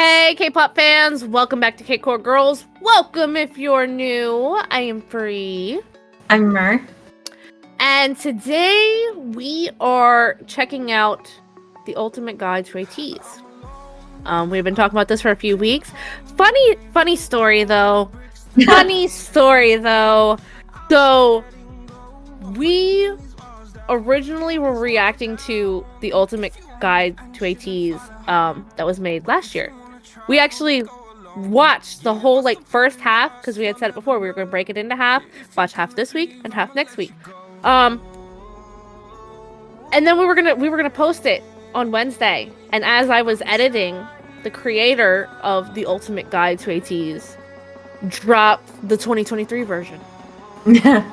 Hey, K-pop fans! Welcome back to K-CordGirls. Welcome if you're new. I am Free. I'm Mer. And today we are checking out the ultimate guide to Ateez. We've been talking about this for a few weeks. Funny story though. So we originally were reacting to the ultimate guide to Ateez that was made last year. We actually watched the whole first half because we had said it before. We were going to break it into half, watch half this week and half next week. And then we were gonna post it on Wednesday. And as I was editing, the creator of the ultimate guide to Ateez dropped the 2023 version. Yeah.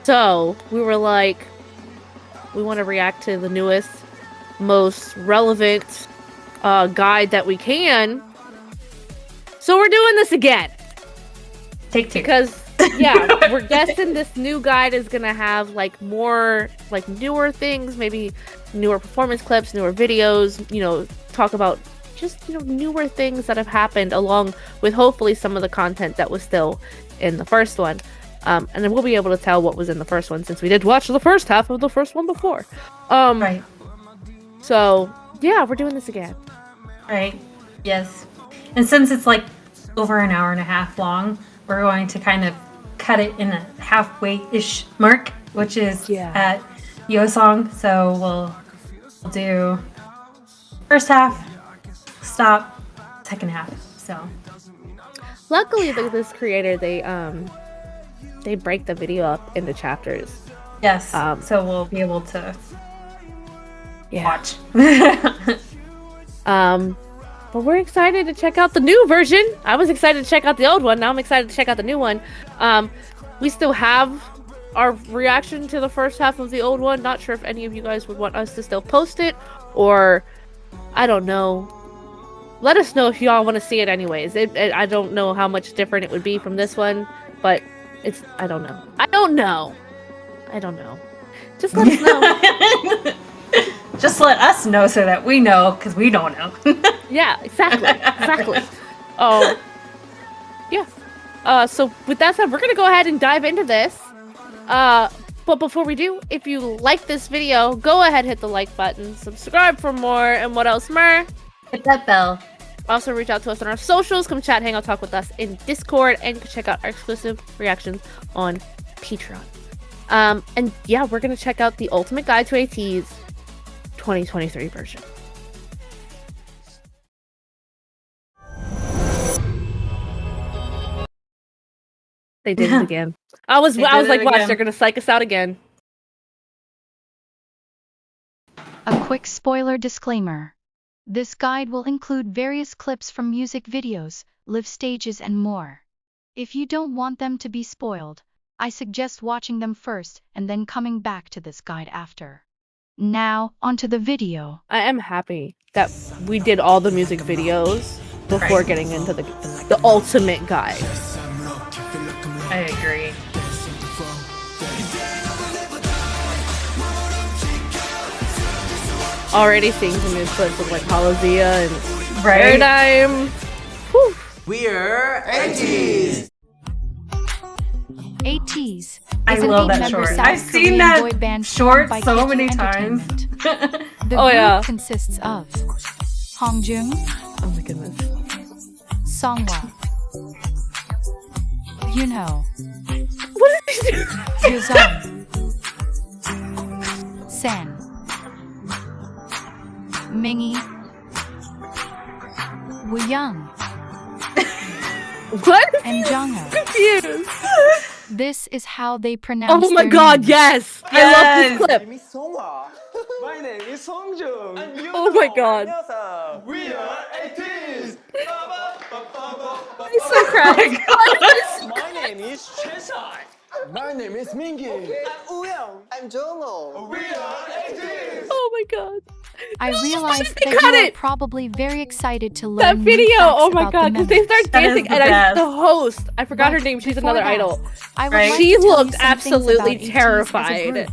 So we were like, we want to react to the newest, most relevant guide that we can. So we're doing this again. Take two. Because yeah, we're guessing this new guide is gonna have more newer things, maybe newer performance clips, newer videos, talk about just newer things that have happened, along with hopefully some of the content that was still in the first one. And then we'll be able to tell what was in the first one since we did watch the first half of the first one before. Right. So yeah, we're doing this again. Right. Yes. And since it's over an hour and a half long, we're going to kind of cut it in a halfway-ish mark, which is at Yosong. So we'll do first half, stop, second half. So luckily, this creator, they break the video up into chapters. Yes. So we'll be able to watch. But we're excited to check out the new version. I was excited to check out the old one. Now I'm excited to check out the new one. We still have our reaction to the first half of the old one. Not sure if any of you guys would want us to still post it, or I don't know. Let us know if y'all want to see it anyways. I don't know how much different it would be from this one, but I don't know. Just let us know. Just let us know so that we know, because we don't know. Yeah, exactly. Yeah. So with that said, we're going to go ahead and dive into this. But before we do, if you like this video, go ahead, hit the like button, subscribe for more, and what else, Mer? Hit that bell. Also, reach out to us on our socials. Come chat, hang out, talk with us in Discord, and check out our exclusive reactions on Patreon. And yeah, we're going to check out the ultimate guide to Ateez 2023 version. They did it again. I was like, watch, they're going to psych us out again. A quick spoiler disclaimer. This guide will include various clips from music videos, live stages and more. If you don't want them to be spoiled, I suggest watching them first and then coming back to this guide after. Now, onto the video. I am happy that we did all the music videos before getting into the ultimate guide. I agree. Already seeing some new clips of Halazia and Paradigm. Whew. We're Ateez! Ateez. I love that short. I've seen that short so many times. The group consists of Hongjoong, Oh my goodness. Seonghwa, Yunho, What did they do? Yuzong, San, Mingi, Wooyoung, What? and Jongho. Confused. This is how they pronounce Oh my their god, names. yes! I love this clip. My name is Seonghwa. My name is Hongjoong. And you Oh my god. We are Ateez. He's so cracked. My name is Chesai. My name is Mingi. I'm Wooyoung. I'm Jongho. We are Ateez. Oh my god. I realized They that cut you are it. probably very excited to That learn video, new facts oh my about god, the because they members. start That is dancing, the and best. the host, I forgot her But name, she's before another that, idol. I would like She to tell you looked some things absolutely about Ateez as a terrified. group.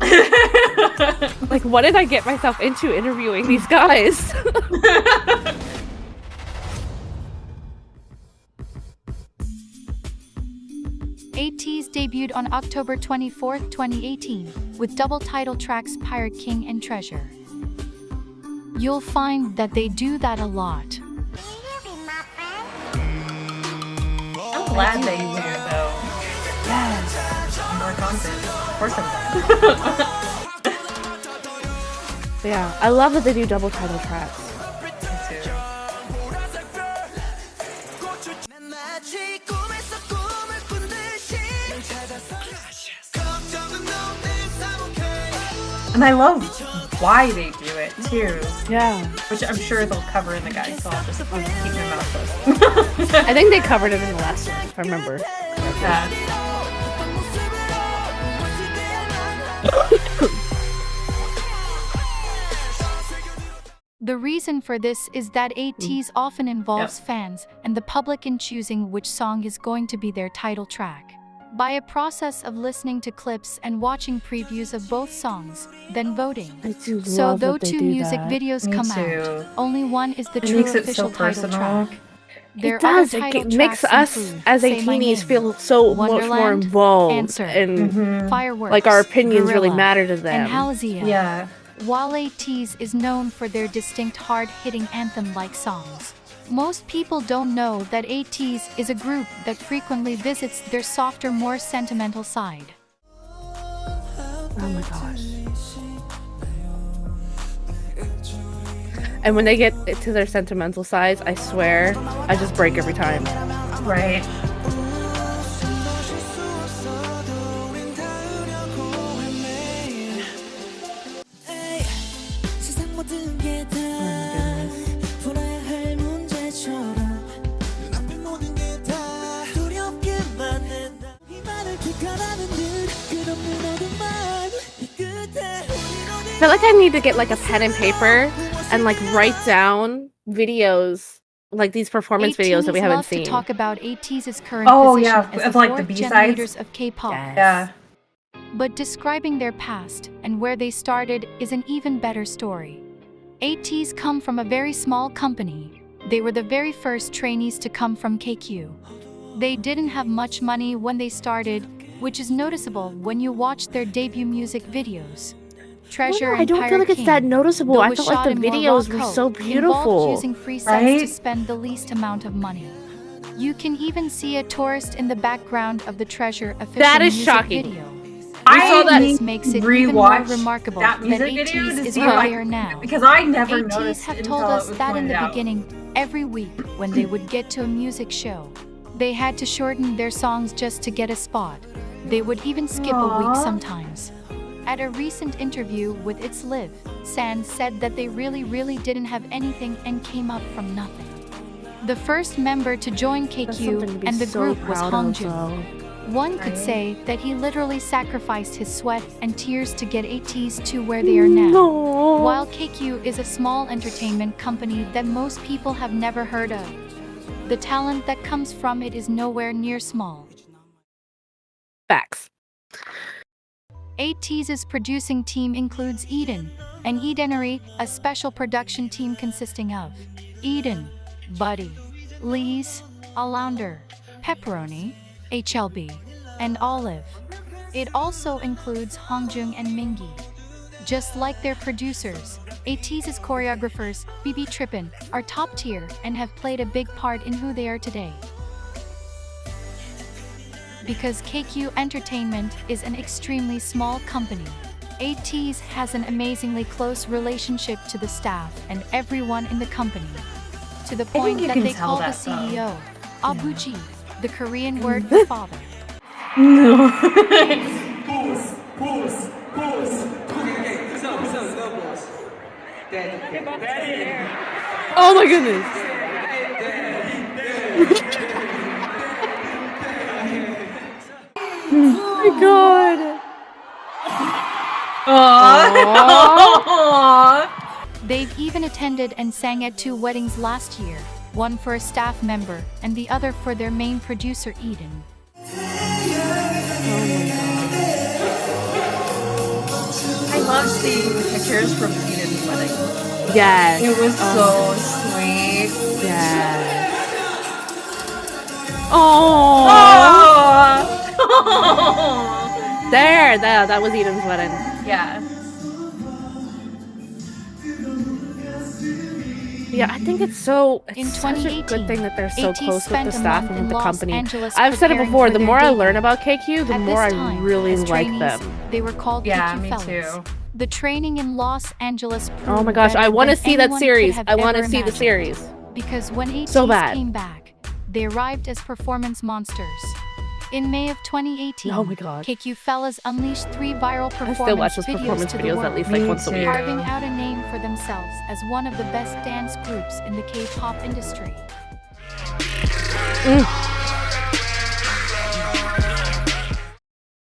Like, what did I get myself into interviewing these guys? Ateez debuted on October 24, 2018, with double title tracks Pirate King and Treasure. You'll find that they do that a lot. I'm glad they do, though. Yes. More content. Of course I'm glad. Yeah, I love that they do double title tracks. Me too. And I love why they do it too, Yeah. which I'm sure they'll cover in the guide, so I'll just keep my mouth closed. I think they covered it in the last one, if I remember. Yeah. The reason for this is that Ateez often involves fans and the public in choosing which song is going to be their title track. By a process of listening to clips and watching previews of both songs, then voting. I do So love though that they two do music that. videos Me come too. out, only one is the It true makes it official so title personal. track. It does. It makes us as a teenies feel so much more Wonderland, involved, Answer, and Fireworks, like our opinions really Gorilla, matter to them. and Halazia. Yeah. While Ateez is known for their distinct hard-hitting anthem-like songs, most people don't know that Ateez is a group that frequently visits their softer, more sentimental side. Oh my gosh. And when they get to their sentimental sides, I swear, I just break every time. Right. I feel like I need to get like a pen and paper and like write down videos, like these performance videos that we haven't love seen. to talk about Ateez's current Oh, position yeah, as of, the like, the fourth-gen B-sides. leaders of K-pop. Yes. Yeah. But describing their past and where they started is an even better story. Ateez come from a very small company. They were the very first trainees to come from KQ. They didn't have much money when they started, which is noticeable when you watch their debut music videos. Treasure I and don't Pirate feel like it's King, that noticeable. though I was felt like shot the in more videos raw were so code, involved beautiful. using free sets Right? to spend the least amount of money. You can even see a tourist in the background of the Treasure official That is music shocking. video. I saw that- This makes it even more rewatch remarkable that that music video Ateez to is see where if I- they are now. because I never Ateez noticed have until told it us was that in pointed the out. beginning, every week when they would get to a music show, they had to shorten their songs just to get a spot. They would even skip a week Aw. sometimes. At a recent interview with It's Live, San said that they really didn't have anything and came up from nothing. The first member to join That's something to KQ be and the so group was proud of, Hongjoong. though. One could Right. say that he literally sacrificed his sweat and tears to get Ateez to where they are now. No. While KQ is a small entertainment company that most people have never heard of, the talent that comes from it is nowhere near small. Facts. Ateez's producing team includes Eden, and Edenery, a special production team consisting of Eden, Buddy, Lee's, Alander, Pepperoni, HLB, and Olive. It also includes Hongjoong and Mingi. Just like their producers, Ateez's choreographers, BB Trippin, are top tier and have played a big part in who they are today. Because KQ Entertainment is an extremely small company, Ateez has an amazingly close relationship to the staff and everyone in the company. To the point you that can they tell call the that, though. CEO Abuji, the Korean word for father. No. Oh my goodness. Oh my god. Aww. They've even attended and sang at 2 weddings last year, one for a staff member and the other for their main producer Eden. love seeing the pictures from Eden's wedding. Yes. It was so sweet. Yes. Oh. There, that was Eden's wedding. Yeah. Yeah, I think it's such a 2018, good thing that they're so Ateez close with spent the a staff month and in with the Los company. Angeles I've said it preparing before, for the their more I debut. learn about KQ, the At more this I time, really as like trainees, them. They were called Yeah, KQ me fellas. too. The training in Los Angeles proved Oh my gosh, I better want to than see that anyone series. could I have want to ever see the imagined. series. Because when Ateez So bad. came back, they arrived as performance monsters. In May of 2018, Oh my God. KQ fellas unleashed 3 viral I performance still watch those videos performance to the videos world, at least like Me once a week. too. carving out a name for themselves as one of the best dance groups in the K-pop industry.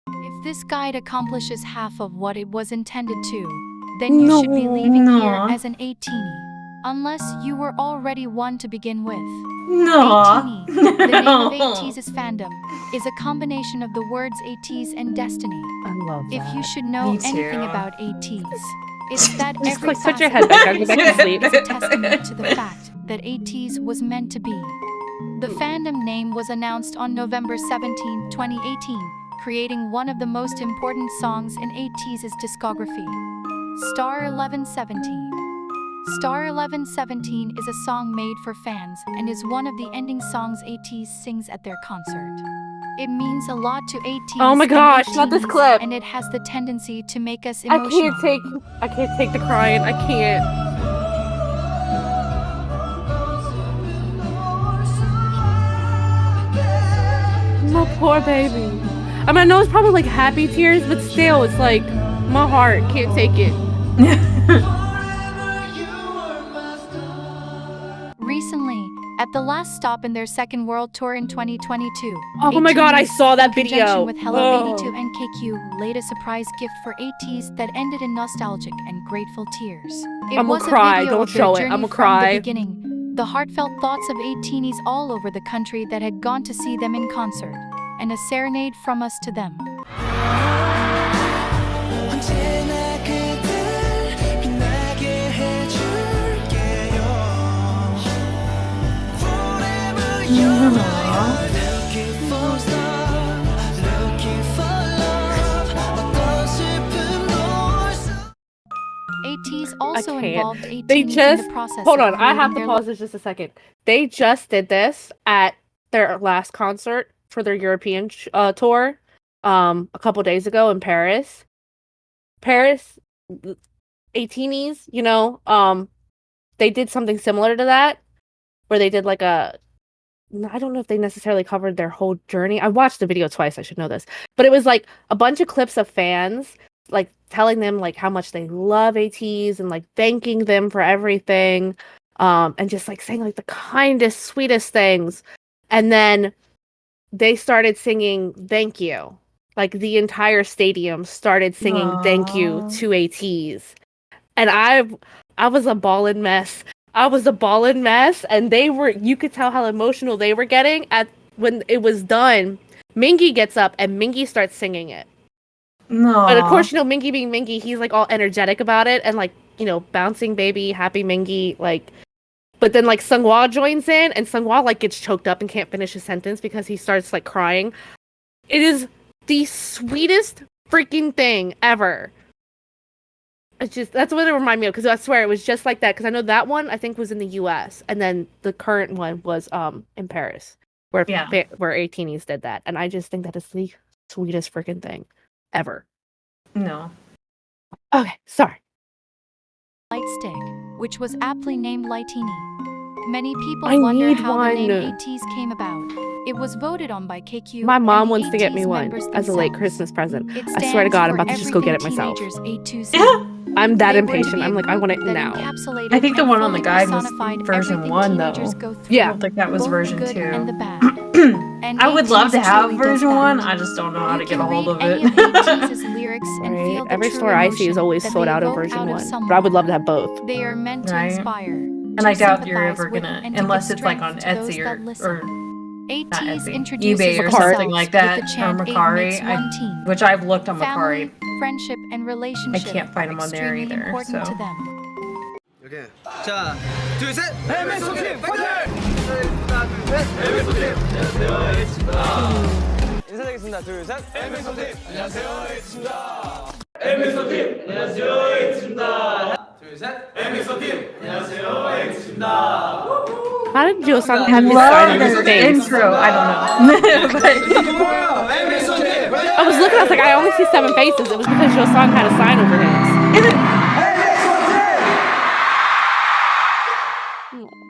If this guide accomplishes half of what it was intended to, then you should be leaving here No. as an Ateenie. Unless you were already one to begin with. No. Ateenie, the name of Ateez's fandom, is a combination of the words Ateez and destiny. I love that. If you should know Me anything too. about Ateez, it's that Just every like put your facet head back on, go back to of sleep. is a testament to the fact that Ateez was meant to be. The fandom name was announced on November 17, 2018, creating one of the most important songs in Ateez's discography, Star 1117. Star 1117 is a song made for fans and is one of the ending songs Ateez sings at their concert. It means a lot to Ateez. Oh my and gosh, not this Ateenies, clip. And it has the tendency to make us I emotional. can't take the crying. I can't. My poor baby. I mean, I know it's probably like happy tears, but still, it's like my heart can't take it. Recently, at the last stop in their second world tour in 2022, Oh my God, I Ateez, saw that in conjunction video. with Hello Oh. 82 and KQ, laid a surprise gift for Ateez that ended in nostalgic and grateful tears. It I'ma was a cry, video don't of their show it, journey I'ma from cry. the beginning, the heartfelt thoughts of Ateenies all over the country that had gone to see them in concert, and a serenade from us to them. Ateez also can't. involved They Ateenies in just the process hold of on. I have creating to their pause this just a second. They just did this at their last concert for their European tour, a couple days ago in Paris. Paris, 18s, you know, they did something similar to that, where they did like I don't know if they necessarily covered their whole journey. I watched the video twice. I should know this, but it was like a bunch of clips of fans like telling them like how much they love Ateez and like thanking them for everything, and just like saying like the kindest, sweetest things, and then they started singing "Thank You." Like the entire stadium started singing "Thank You" Aww. to Ateez, and I was a ballin' mess. I was a ballin' mess, and you could tell how emotional they were getting when it was done. Mingy gets up and Mingy starts singing it. No. But of course, you know, Mingy being Mingy, he's like all energetic about it and like, you know, bouncing baby, happy Mingy, like. But then like Seonghwa joins in, and Seonghwa like gets choked up and can't finish his sentence because he starts like crying. It is the sweetest freaking thing ever. It's just, that's what it reminded me of, because I swear it was just like that, because I know that one I think was in the US, and then the current one was in Paris, where where 18s did that, and I just think that is the sweetest freaking thing ever. No. Okay, sorry. Lightstick, which was aptly named Lightini. Many people I wonder need how one. the name Ateez came about. It was voted on by KQ. My mom and the wants to get me Ateez one members as a late themselves. Christmas present. It I swear to stands God, I'm for about to just go get it everything myself. teenagers ate too soon. I'm that They were to impatient. be a I'm like, I group want it that now. encapsulated I think the and one on the fully guide was personified version everything 1 though. teenagers go through. I Yeah. don't think that was Both version the good 2. and the bad. And I would love to Ateez have truly does version that. 1. I just don't know how You to get can a hold read of any it. of Ateez's lyrics and Right. feel the Every true store I see is emotion always that sold they out of evoke version out of 1, someone. but I would love to have both. They are meant to Right. inspire. And I to doubt you're sympathize ever with, gonna, and to unless give it's like on strength to those Etsy that or listen. not Ateez Etsy, introduces eBay or Macari. something like that, with the or chant 8 Macari, makes one team. which I've looked on Family, Macari friendship and relationship can't find him on there extremely either, important so. to them. 오케이. 자, 둘, 셋. MXO 팀 파이팅! MXO 팀. 안녕하세요, 에이치입니다. 인사드리겠습니다. 둘, 셋. MXO 팀. 안녕하세요, 에이치입니다. MXO 팀. 안녕하세요, 에이치입니다. 둘, 셋. MXO 팀. 안녕하세요, 에이치입니다. How did Joseon I have his love sign in his the face? intro. I don't know. But MXO 팀. I was looking, I was like, I only see 7 faces. It was because Joseon had a sign over his.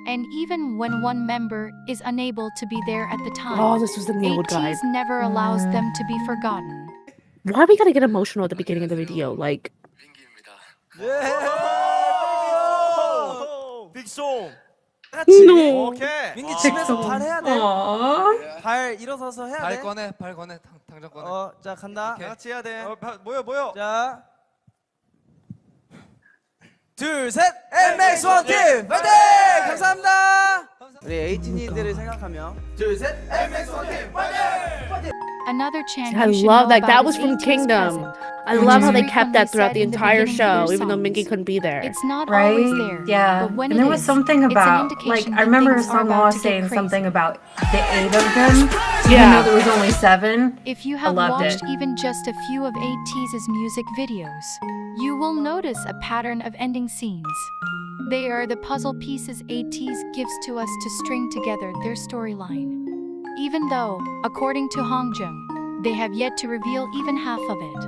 And even when one member is unable to be there at the time, Oh, this was the old guide. Ateez never allows them to be forgotten. Why we gotta get emotional at the beginning of the video? Like, 빅송. No. 오케이. 민기 집에서 발 해야 돼. Aww. 발 일어서서 해야 돼. 발 꺼내, 당장 꺼내. 자 간다. 오케이. 다 같이 해야 돼. 모여. 자. 둘, 셋. MX1 팀 파이팅! 감사합니다. 우리 에이티니들을 생각하며 둘, 셋. MX1 팀 파이팅! Another chant I you should love know that. about That is was from Ateez Kingdom. present. I love how they It's kept that throughout the frequently said entire in the beginning of show, their even though songs. Mingi couldn't be there. It's not Right? always there, Yeah. but when And it there was is, something it's an about, like, indication I that remember things are Seonghwa about to get saying crazy. something about the 8 of them. Yeah. Even though there was only 7. If you have loved watched it. even just a few of Ateez's music videos, you will notice a pattern of ending scenes. They are the puzzle pieces Ateez gives to us to string together their storyline. Even though, according to Hongjoong, they have yet to reveal even half of it.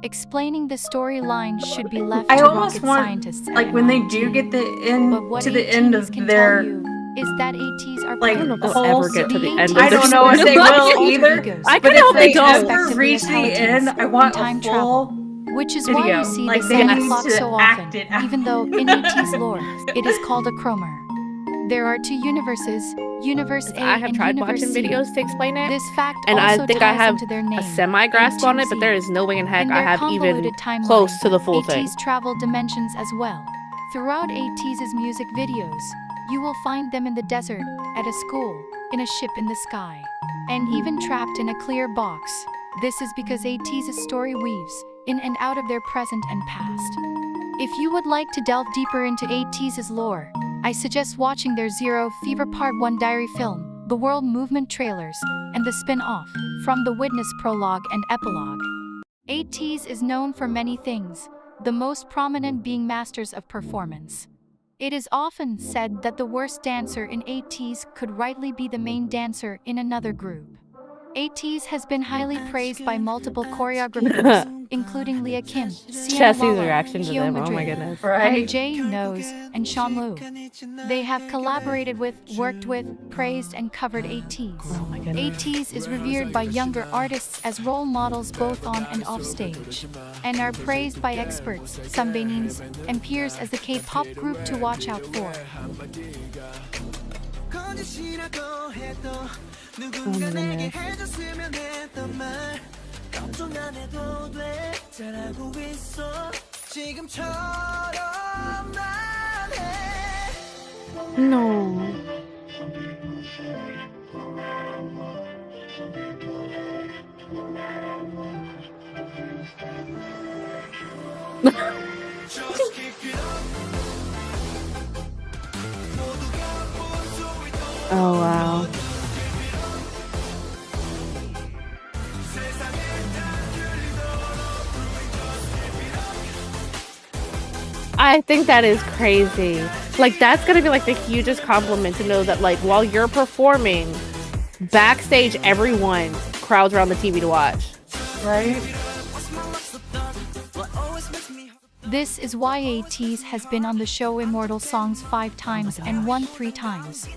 Explaining the storyline should be left I to almost rocket want, scientists and like, when they MIT. do get But what to the end Ateez of can their, tell you is that Ateez are like, I don't know if they'll whole ever get to the the end of I their don't know if they story. will either. I But kinda hope if they they don't. ever reach the end, I want time a travel. full Which is why video. you see Like, the they Santa need clock to so act often, it out. even though in AT's lore, it is called a chromer. There are 2 universes, Universe A I have and tried Universe watching C. videos to explain it, This fact and I also think I ties have into their name, a semi-grasp on it, but A2Z. there is no way in heck In I their have even convoluted timeline, close to the full thing. AT's travel dimensions as well. Throughout AT's music videos, you will find them in the desert, at a school, in a ship in the sky, and even trapped in a clear box. This is because AT's story weaves in and out of their present and past. If you would like to delve deeper into ATEEZ's lore, I suggest watching their Zero Fever Part 1 diary film, the World Movement trailers, and the spin-off, From the Witness prologue and epilogue. ATEEZ is known for many things, the most prominent being masters of performance. It is often said that the worst dancer in ATEEZ could rightly be the main dancer in another group. ATEEZ has been highly praised by multiple choreographers, including Leah Kim, Chessie's reaction to them, oh my Madrid, goodness. Right. Hannah J. Knows, and Sean Lu. They have collaborated with, worked with, praised, and covered ATEEZ. Oh my goodness. ATEEZ is revered by younger artists as role models both on and off stage, and are praised by experts, sambainins, and peers as the K-pop group to watch out for. Oh my goodness. 걱정 안 해도 돼 잘하고 있어 지금처럼만 해 No. Oh wow. I think that is crazy. Like, that's gonna be like the hugest compliment to know that, like, while you're performing, backstage everyone crowds around the TV to watch. Right? This is why ATEEZ has been on the show Immortal Songs 5 times and won 3 times.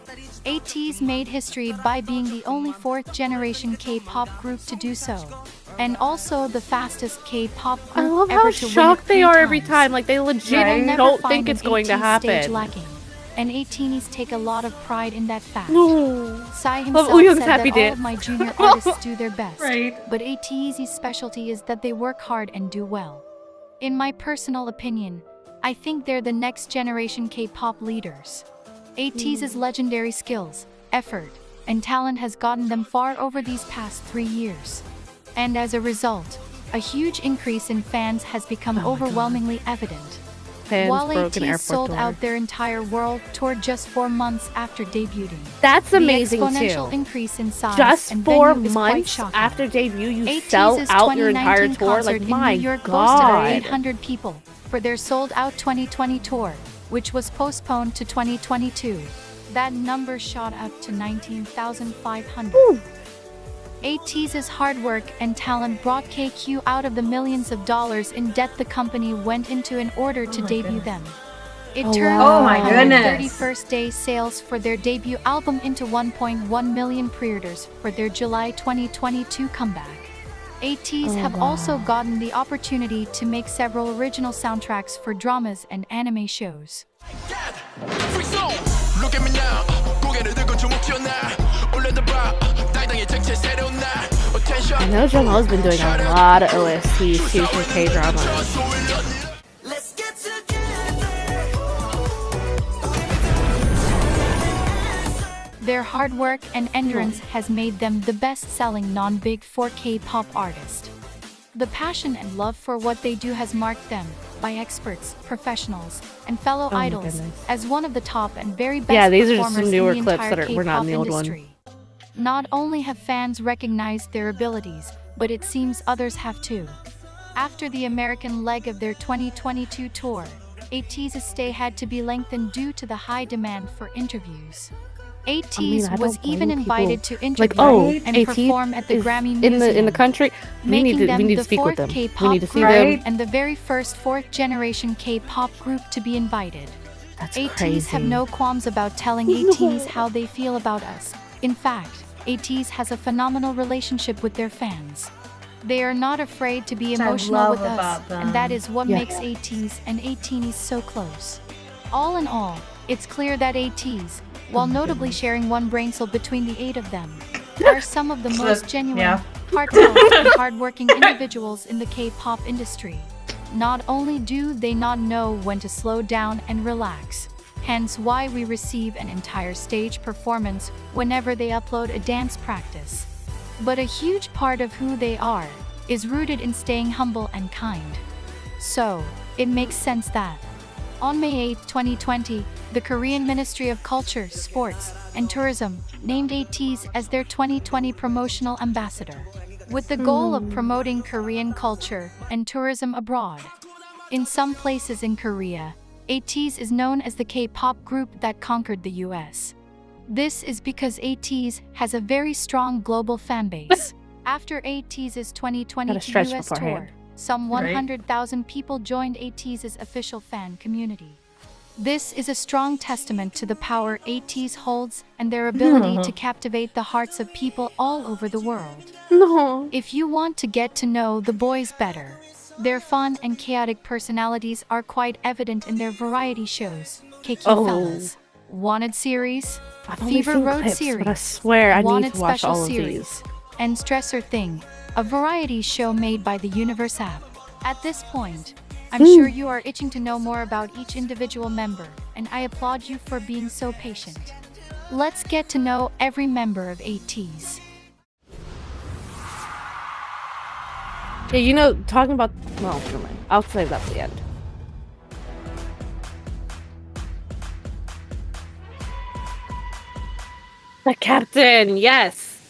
ATEEZ made history by being the only 4th-generation K-pop group to do so, and also the fastest K-pop group I love ever how to win shocked it they 3 are every times. time. Like, they legit You will never don't find think it's an going to ATEEZ stage happen. lacking, and ATEEZ take a lot of pride in that fact. No. Psy Love himself Uyoung's said happy that all dance. of my junior artists do their best, Right. but ATEEZ's specialty is that they work hard and do well. In my personal opinion, I think they're the next generation K-pop leaders. ATEEZ's legendary skills, effort, and talent has gotten them far over these past 3 years. And as a result, a huge increase in fans has become overwhelmingly evident. Fans While broke an Ateez airport sold door. out their entire world tour just 4 months after debuting. That's amazing the exponential too. increase in size Just and 4 venue is quite months shocking. after debut, you Ateez's sell out your entire 2019 tour. concert Like in my New York boasted god. 800 people for their sold-out 2020 tour, which was postponed to 2022. That number shot up to 19,500. Ateez's hard work and talent brought KQ out of the millions of dollars in debt the company went into in order to debut them. It turned Oh my goodness. 31st day sales for their debut album into 1.1 million pre-orders for their July 2022 comeback. Ateez have also gotten the opportunity to make several original soundtracks for dramas and anime shows. Look at me now. 고개를 들고 주먹 튀어나. 올려다봐. 당당히 정체 새로운 날. I know Yunho's been doing a lot of OSTs too for K-dramas. Let's get together. Their hard work and endurance has made them the best-selling non-big 4K pop artist. The passion and love for what they do has marked them, by experts, professionals, and fellow my idols, goodness. as one of the top and very best Yeah, these are just performers some newer in the clips entire that were not in K-pop the old one. industry. Not only have fans recognized their abilities, but it seems others have too. After the American leg of their 2022 tour, Ateez's stay had to be lengthened due to the high demand for interviews. Ateez I was don't blame even people. invited to Like, interview oh, and Ateez perform at the is Grammy in Museum, the country. We making need them to the speak with fourth them. We K-pop need to see group them. and the very first fourth-generation K-pop group to be invited. That's Ateez crazy. have no qualms about telling Ateez how they feel about us. In fact, Ateez has a phenomenal relationship with their fans. They are not afraid to be Which I emotional with love us, about them. and that is what Yeah. makes Ateez and Ateez so close. All in all, it's clear that Ateez, while notably sharing one brain cell between the 8 of them, are some of the most genuine, Yeah. heartfelt, and hardworking individuals in the K-pop industry. Not only do they not know when to slow down and relax, hence why we receive an entire stage performance whenever they upload a dance practice, but a huge part of who they are is rooted in staying humble and kind. So, it makes sense that on May 8, 2020, the Korean Ministry of Culture, Sports, and Tourism named Ateez as their 2020 promotional ambassador, with the goal of promoting Korean culture and tourism abroad. In some places in Korea, Ateez is known as the K-pop group that conquered the US. This is because Ateez has a very strong global fan base. After Ateez's 2022 stretch US beforehand. tour, some Right. 100,000 people joined Ateez's official fan community. This is a strong testament to the power Ateez holds and their ability to captivate the hearts of people all over the world. No. If you want to get to know the boys better, their fun and chaotic personalities are quite evident in their variety shows, KQ Oh. Fellas, Wanted series, I've only Fever seen Road clips, series, but I swear I need Wanted to watch Special all of series, these. and Stressor Thing, a variety show made by the Universe app. At this point, I'm sure you are itching to know more about each individual member, and I applaud you for being so patient. Let's get to know every member of Ateez. Yeah, you know, talking about... Well, never mind. I'll save that for the end. The captain, yes!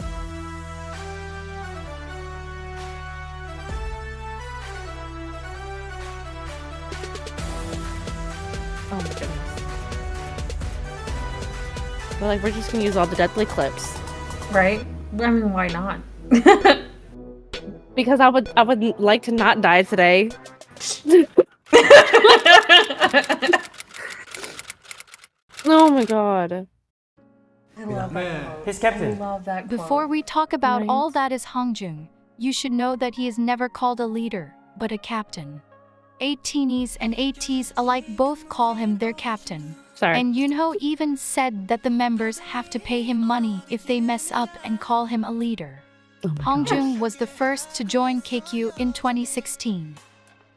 Oh my goodness. But like, we're just gonna use all the deadly clips. Right? I mean, why not? Because I would like to not die today. Oh my god. I love that. His I captain. love that. Before quote. we talk about Right. all that is Hongjoong, you should know that he is never called a leader, but a captain. Ateez and Ateez alike both call him their captain. Sorry. And Yunho even said that the members have to pay him money if they mess up and call him a leader. Oh my Hongjoong was the first to join KQ in 2016.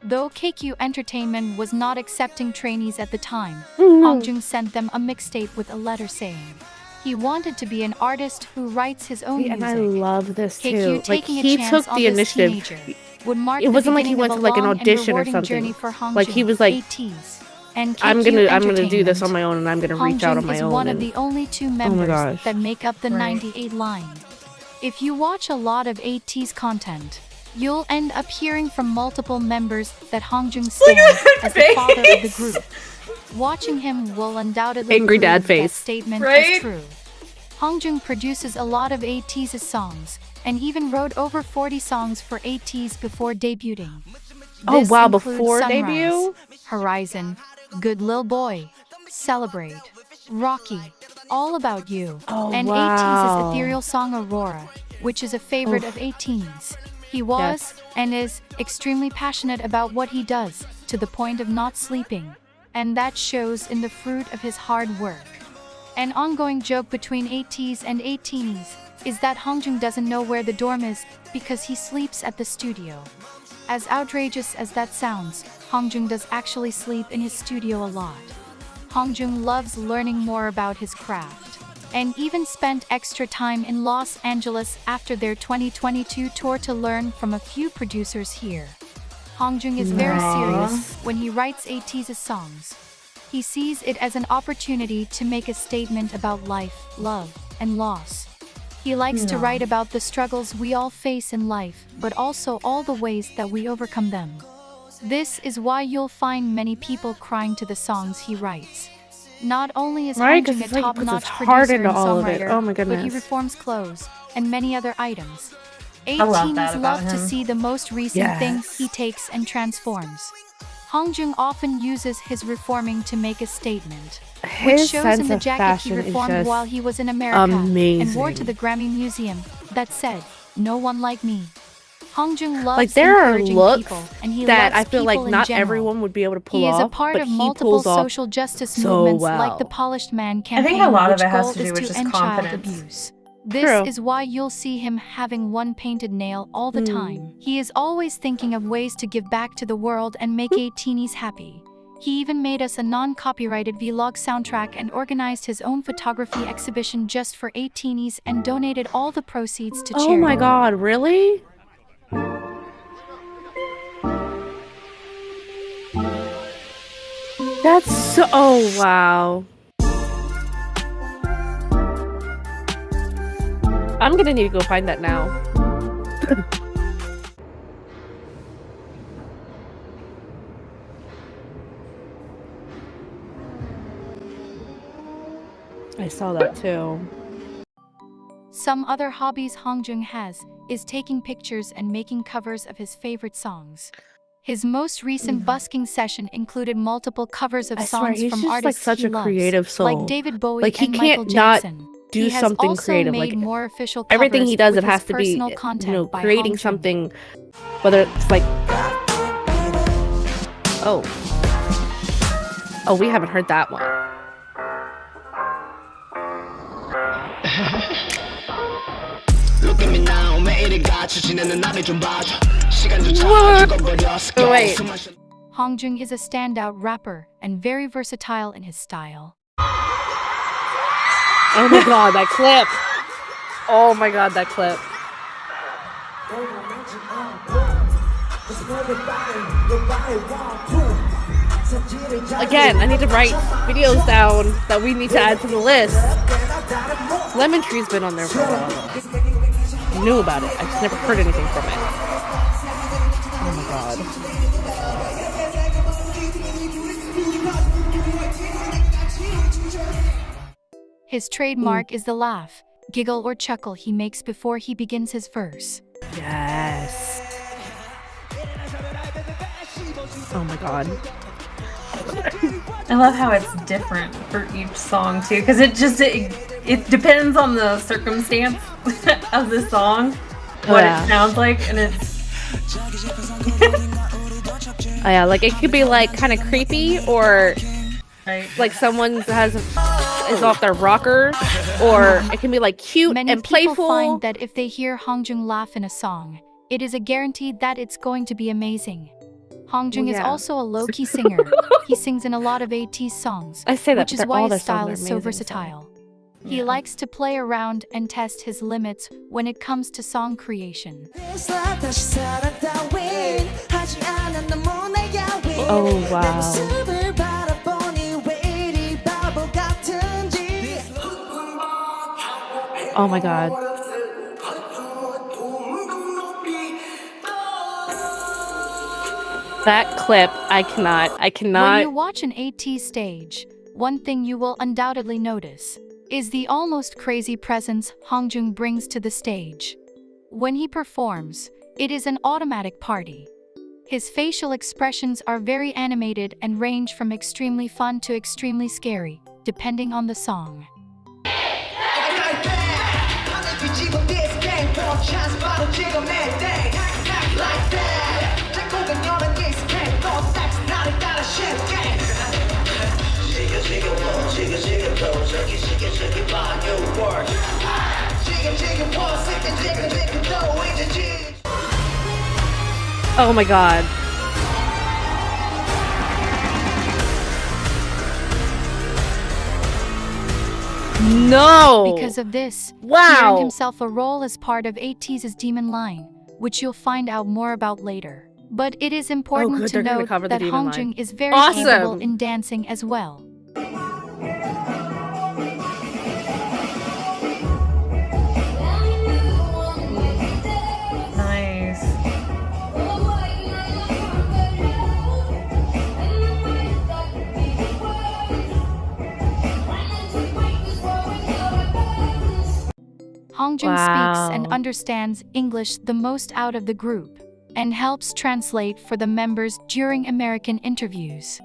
Though KQ Entertainment was not accepting trainees at the time, Hongjoong sent them a mixtape with a letter saying he wanted to be an artist who writes his own And music. I love this KQ too. Like, taking a he chance took on the this initiative. teenager would mark It the wasn't like he beginning went of to a like an long and audition or rewarding something. journey for Like he Hongjoong, was like, Ateez, and I'm KQ gonna do this on Entertainment. my own, and I'm gonna reach out on Hongjoong my is own. one of and- the only two Oh my members gosh. that make up the Right. 98 line. If you watch a lot of Ateez content, you'll end up hearing from multiple members that Hongjoong stands as the father of the group. Watching him will undoubtedly Angry dad prove that face. statement Right? as true. Hongjoong produces a lot of Ateez's songs, and even wrote over 40 songs for Ateez before debuting. Oh, This wow, includes before Sunrise, debut? Horizon, Good Lil Boy, Celebrate, Rocky, All About You, Oh, and wow. Ateez's ethereal song Aurora, which is a favorite of Ateez. He was, and is, extremely passionate about what he does, to the point of not sleeping. And that shows in the fruit of his hard work. An ongoing joke between Ateez and Ateez is that Hongjoong doesn't know where the dorm is because he sleeps at the studio. As outrageous as that sounds, Hongjoong does actually sleep in his studio a lot. Hongjoong loves learning more about his craft, and even spent extra time in Los Angeles after their 2022 tour to learn from a few producers here. Hongjoong is very serious when he writes Ateez's songs. He sees it as an opportunity to make a statement about life, love, and loss. He likes to write about the struggles we all face in life, but also all the ways that we overcome them. This is why you'll find many people crying to the songs he writes. Not only is Right, 'cause Hongjoong a it's like he puts his top-notch heart producer into and all of it. songwriter, Oh my but he goodness. reforms clothes and many other items. love that Ateez about love to him. see the most recent thing Yes. he takes and transforms. Hongjoong often uses his reforming to make a statement, which His shows sense in the of jacket he fashion is reformed just while he was in America and wore to amazing. the Grammy Museum that said, "No one like me." Hongjoong loves Like there are encouraging looks people, and he that loves I feel like people in not general. everyone would be able to pull He is off, a part but of he multiple pulls off social justice so movements well. like the Polished Man I campaign, think a lot of which it has goal to do is with to just end child confidence. abuse. This True. is why you'll see him having one painted nail all the time. He is always thinking of ways to give back to the world and make Ateez happy. He even made us a non-copyrighted vlog soundtrack and organized his own photography exhibition just for Ateez and donated all the proceeds to charity. Oh my god, really? That's so. Oh wow. I'm gonna need to go find that now. I saw that too. Some other hobbies Hongjoong has is taking pictures and making covers of his favorite songs. His most recent busking session included multiple covers of I swear, songs he's from just, like, artists such he a loves, creative soul. like David Bowie Like, he and Michael can't not Jackson. do He has something also creative. made Like more official everything covers he does, with it has his to be, personal content by creating Hongjoong. something. Whether it's like, oh, we haven't heard that one. Look at me now 매일이 같이 지내는 나를 좀 봐줘 시간조차 죽어버렸어 Wait. Hongjoong is a standout rapper and very versatile in his style. Oh my god, that clip! Oh my god, that clip. Again, I need to write videos down that we need to add to the list. Lemon Tree's been on there for a while though. I knew about it, I just never heard anything from it. Oh my god. His trademark is the laugh, giggle or chuckle he makes before he begins his verse. Yes. Oh my god. I love how it's different for each song too, because it depends on the circumstance of the song, what it sounds like, and it's Oh yeah, like it could be like kind of creepy or right. like someone is off their rocker, or it can be like cute Many and people playful. find that if they hear Hongjoong laugh in a song, it is a guarantee that it's going to be amazing. Hongjoong is Yeah. also a low-key singer. He sings in a lot of Ateez songs, I say that, which but is they're- why all their his style songs is are so amazing, versatile. He likes to play around and test his limits when it comes to song creation. Oh wow. Oh my god. That clip, I cannot. When you watch an Ateez stage, one thing you will undoubtedly notice is the almost crazy presence Hongjoong brings to the stage. When he performs, it is an automatic party. His facial expressions are very animated and range from extremely fun to extremely scary, depending on the song. Oh my god. No! Because of this, Wow! he earned himself a role as part of Ateez's Demon line, which you'll find out more about later. But it is important good, to they're gonna note cover the that Demon Hongjoong line. is very Awesome! capable in dancing as well. Nice. Hongjoong Wow. speaks and understands English the most out of the group, and helps translate for the members during American interviews.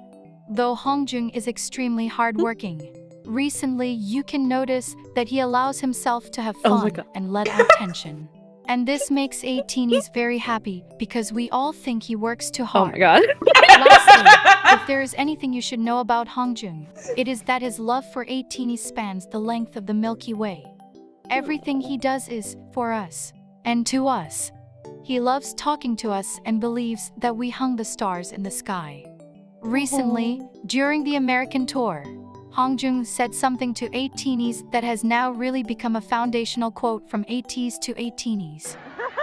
Though Hongjoong is extremely hardworking, recently you can notice that he allows himself to have Oh my fun God. and let out tension. And this makes Ateez very happy because we all think he works too Oh hard. my god. Lastly, if there is anything you should know about Hongjoong, it is that his love for Ateez spans the length of the Milky Way. Everything he does is for us, and to us. He loves talking to us and believes that we hung the stars in the sky. Recently, during the American tour, Hongjoong said something to Ateez that has now really become a foundational quote from Ateez to Ateez.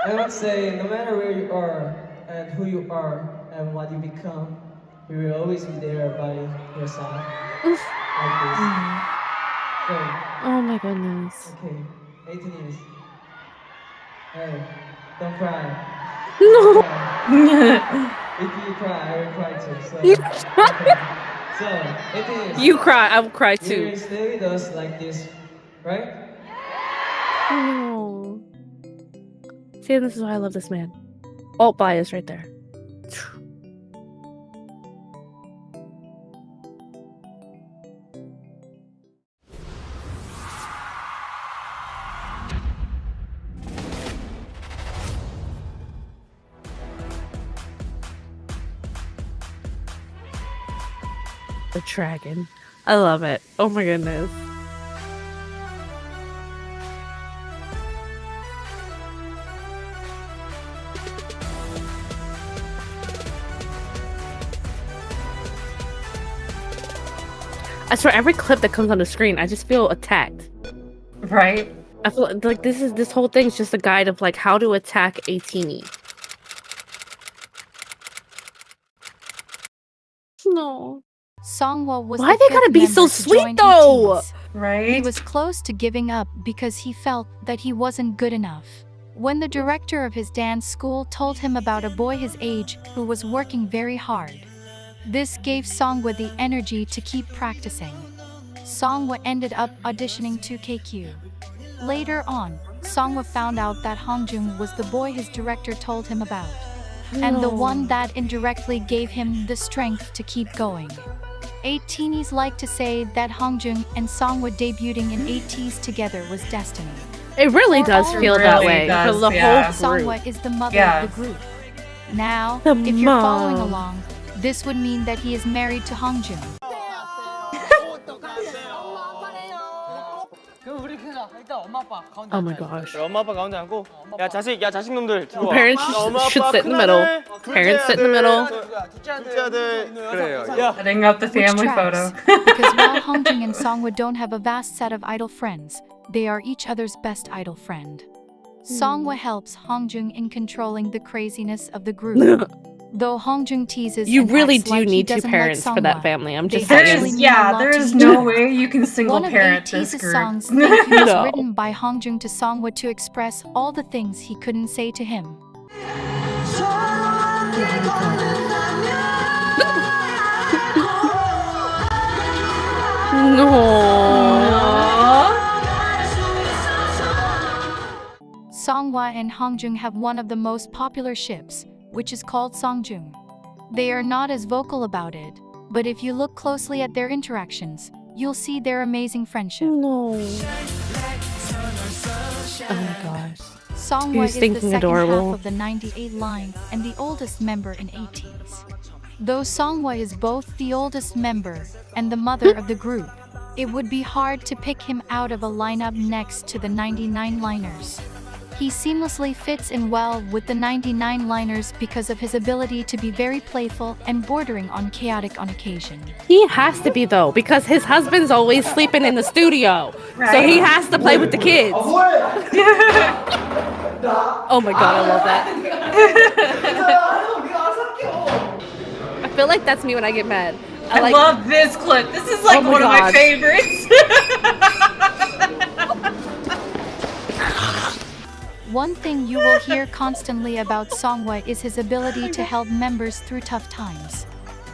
I would say, no matter where you are and who you are and what you become, we will always be there by your side. Like this. So, Oh my goodness. okay, 18 years. Hey, don't cry. No. Don't cry. If you cry, I will cry too. So, okay. So 18 years. You cry, I will cry You too. will stay with us like this, right? No. See, this is why I love this man. Alt bias right there. The dragon. I love it. Oh my goodness. I swear, every clip that comes on the screen, I just feel attacked. Right? I feel like this whole thing is just a guide of like how to attack Ateez. No. Seonghwa was Why the they gotta fifth be so member to sweet, join though? Ateez. Right? He was close to giving up because he felt that he wasn't good enough. When the director of his dance school told him about a boy his age who was working very hard, this gave Seonghwa the energy to keep practicing. Seonghwa ended up auditioning to KQ. Later on, Seonghwa found out that Hongjoong was the boy his director told him about, and the one that indirectly gave him the strength to keep going. Ateez like to say that Hongjoong and Seonghwa debuting in Ateez together was destiny. It really For does all feel of that us, way does, for the yeah. whole group. Seonghwa is the mother Yeah. of the group. Now, The if you're following mom. along, this would mean that he is married to Hongjoong. Oh my gosh. 엄마 아빠 가운데 앉고 야 자식 놈들 들어와. Parents should sit in the middle. Parents sit in the middle. 둘째 아들 그래요. 야 Setting up the Which family tracks, photo. because while Hongjoong and Seonghwa don't have a vast set of idol friends, they are each other's best idol friend. Seonghwa helps Hongjoong in controlling the craziness of the group. Though Hongjoong teases You and really acts do like he need two doesn't parents like for that Seonghwa, family. I'm just they There's, actually saying. mean a yeah, lot to there's each no other. way you can single One of parent this Ateez's group. songs thank you was No. written by Hongjoong to Seonghwa to express all the things he couldn't say to him. No. Seonghwa and Hongjoong have one of the most popular ships, which is called Seongjoong. They are not as vocal about it, but if you look closely at their interactions, you'll see their amazing friendship. No. Oh my gosh. Seonghwa You're is the stinking second adorable. half of the 98 line and the oldest member in Ateez. Though Seonghwa is both the oldest member and the mother of the group, it would be hard to pick him out of a lineup next to the 99 liners. He seamlessly fits in well with the 99 liners because of his ability to be very playful and bordering on chaotic on occasion. He has to be though, because his husband's always sleeping in the studio. So he has to play with the kids. Oh my god, I love that. I feel like that's me when I get mad. I love this clip. This is like Oh my one of my God. favorites. One thing you will hear constantly about Seonghwa is his ability to help members through tough times.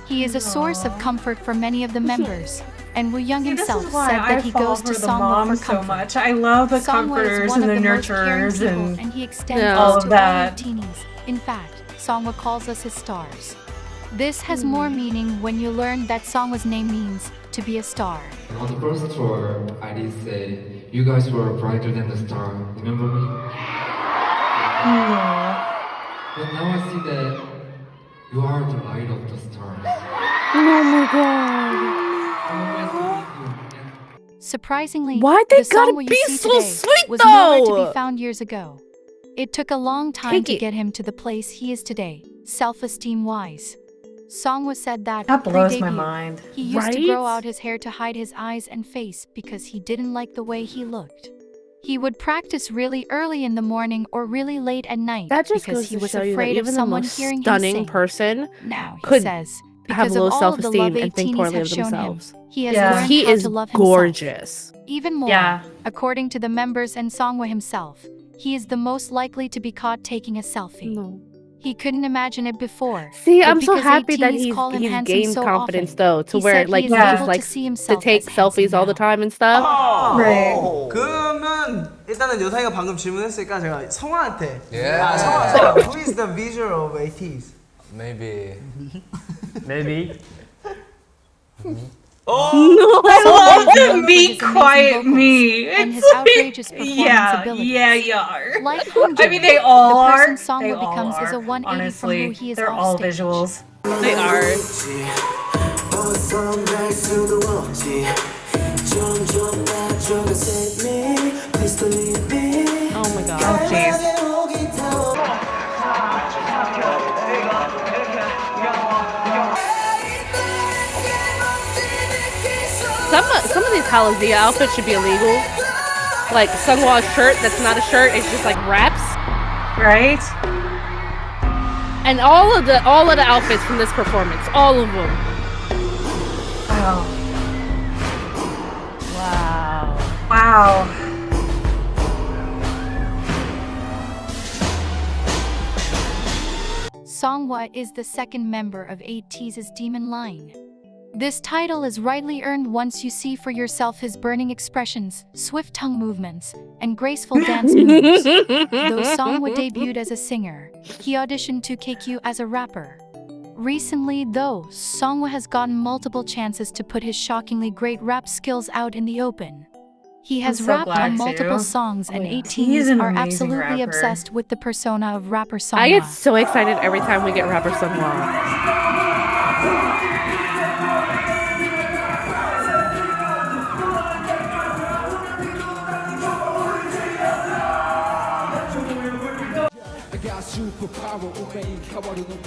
He is a source of comfort for many of the members, and Woo Young This himself is said why that I he fall goes for to the Seonghwa moms for so comfort. much. I love the Seonghwa is comforters one and the of the most caring nurturers people, and and he extends Yeah. this all to of all that. of teenies. In fact, Seonghwa calls us his stars. This has more meaning when you learn that Seonghwa's name means to be a star. On the first tour, I did say, you guys were brighter than the star. Remember me? But now I see that you are the light of the stars. Oh my god. Surprisingly, Why'd they the gotta Seonghwa you be see so today sweet, was nowhere to though? be found years ago. It took a long time Take to it. get him to the place he is today, self-esteem wise. Seonghwa said that That blows my pre-debut, mind. he used to grow Right? out his hair to hide his eyes and face because he didn't like the way he looked. He would practice really early in the morning or really late at night That just because goes he to was show you that afraid of even the someone most hearing him stunning sing. person Now, he could says, have because low of all of the self-esteem love and think 18s poorly have of shown themselves. him, he has Yeah. learned He how is to love himself. gorgeous. Even more, Yeah. according to the members and Seonghwa himself, he is the most likely to be caught taking a selfie. No. He couldn't imagine it before. See, but I'm so because happy that 18s call him he's handsome gained so confidence often, though, to he where said like he he is just able likes to see to himself take as handsome selfies all the now. time and stuff. Right. 그러면 일단은 여사이가 방금 질문했으니까 제가 성화한테 Yeah. 성화 who is the visual of Ateez? Maybe. Maybe. I love the His be amazing quiet vocals me. and It's his outrageous performance yeah, abilities. you are. Like I Hongjoong, mean, they all the are. person Seonghwa They all becomes are. is a 180 Honestly, from who he is they're off all stage. visuals. They are. Oh my god. Oh, jeez. Some of these Halazia outfits should be illegal. Like Seonghwa's shirt that's not a shirt, it's just like wraps. Right? And all of the outfits from this performance, all of them. Oh. Wow. Wow. Seonghwa is the second member of Ateez's Demon line. This title is rightly earned once you see for yourself his burning expressions, swift tongue movements, and graceful dance moves. Though Seonghwa debuted as a singer, he auditioned to KQ as a rapper. Recently, though, Seonghwa has gotten multiple chances to put his shockingly great rap skills out in the open. He has so rapped glad on multiple to. songs, and He's 18s an are amazing absolutely rapper. obsessed with the persona of rapper Seonghwa. I get so excited every time we get rapper Seonghwa.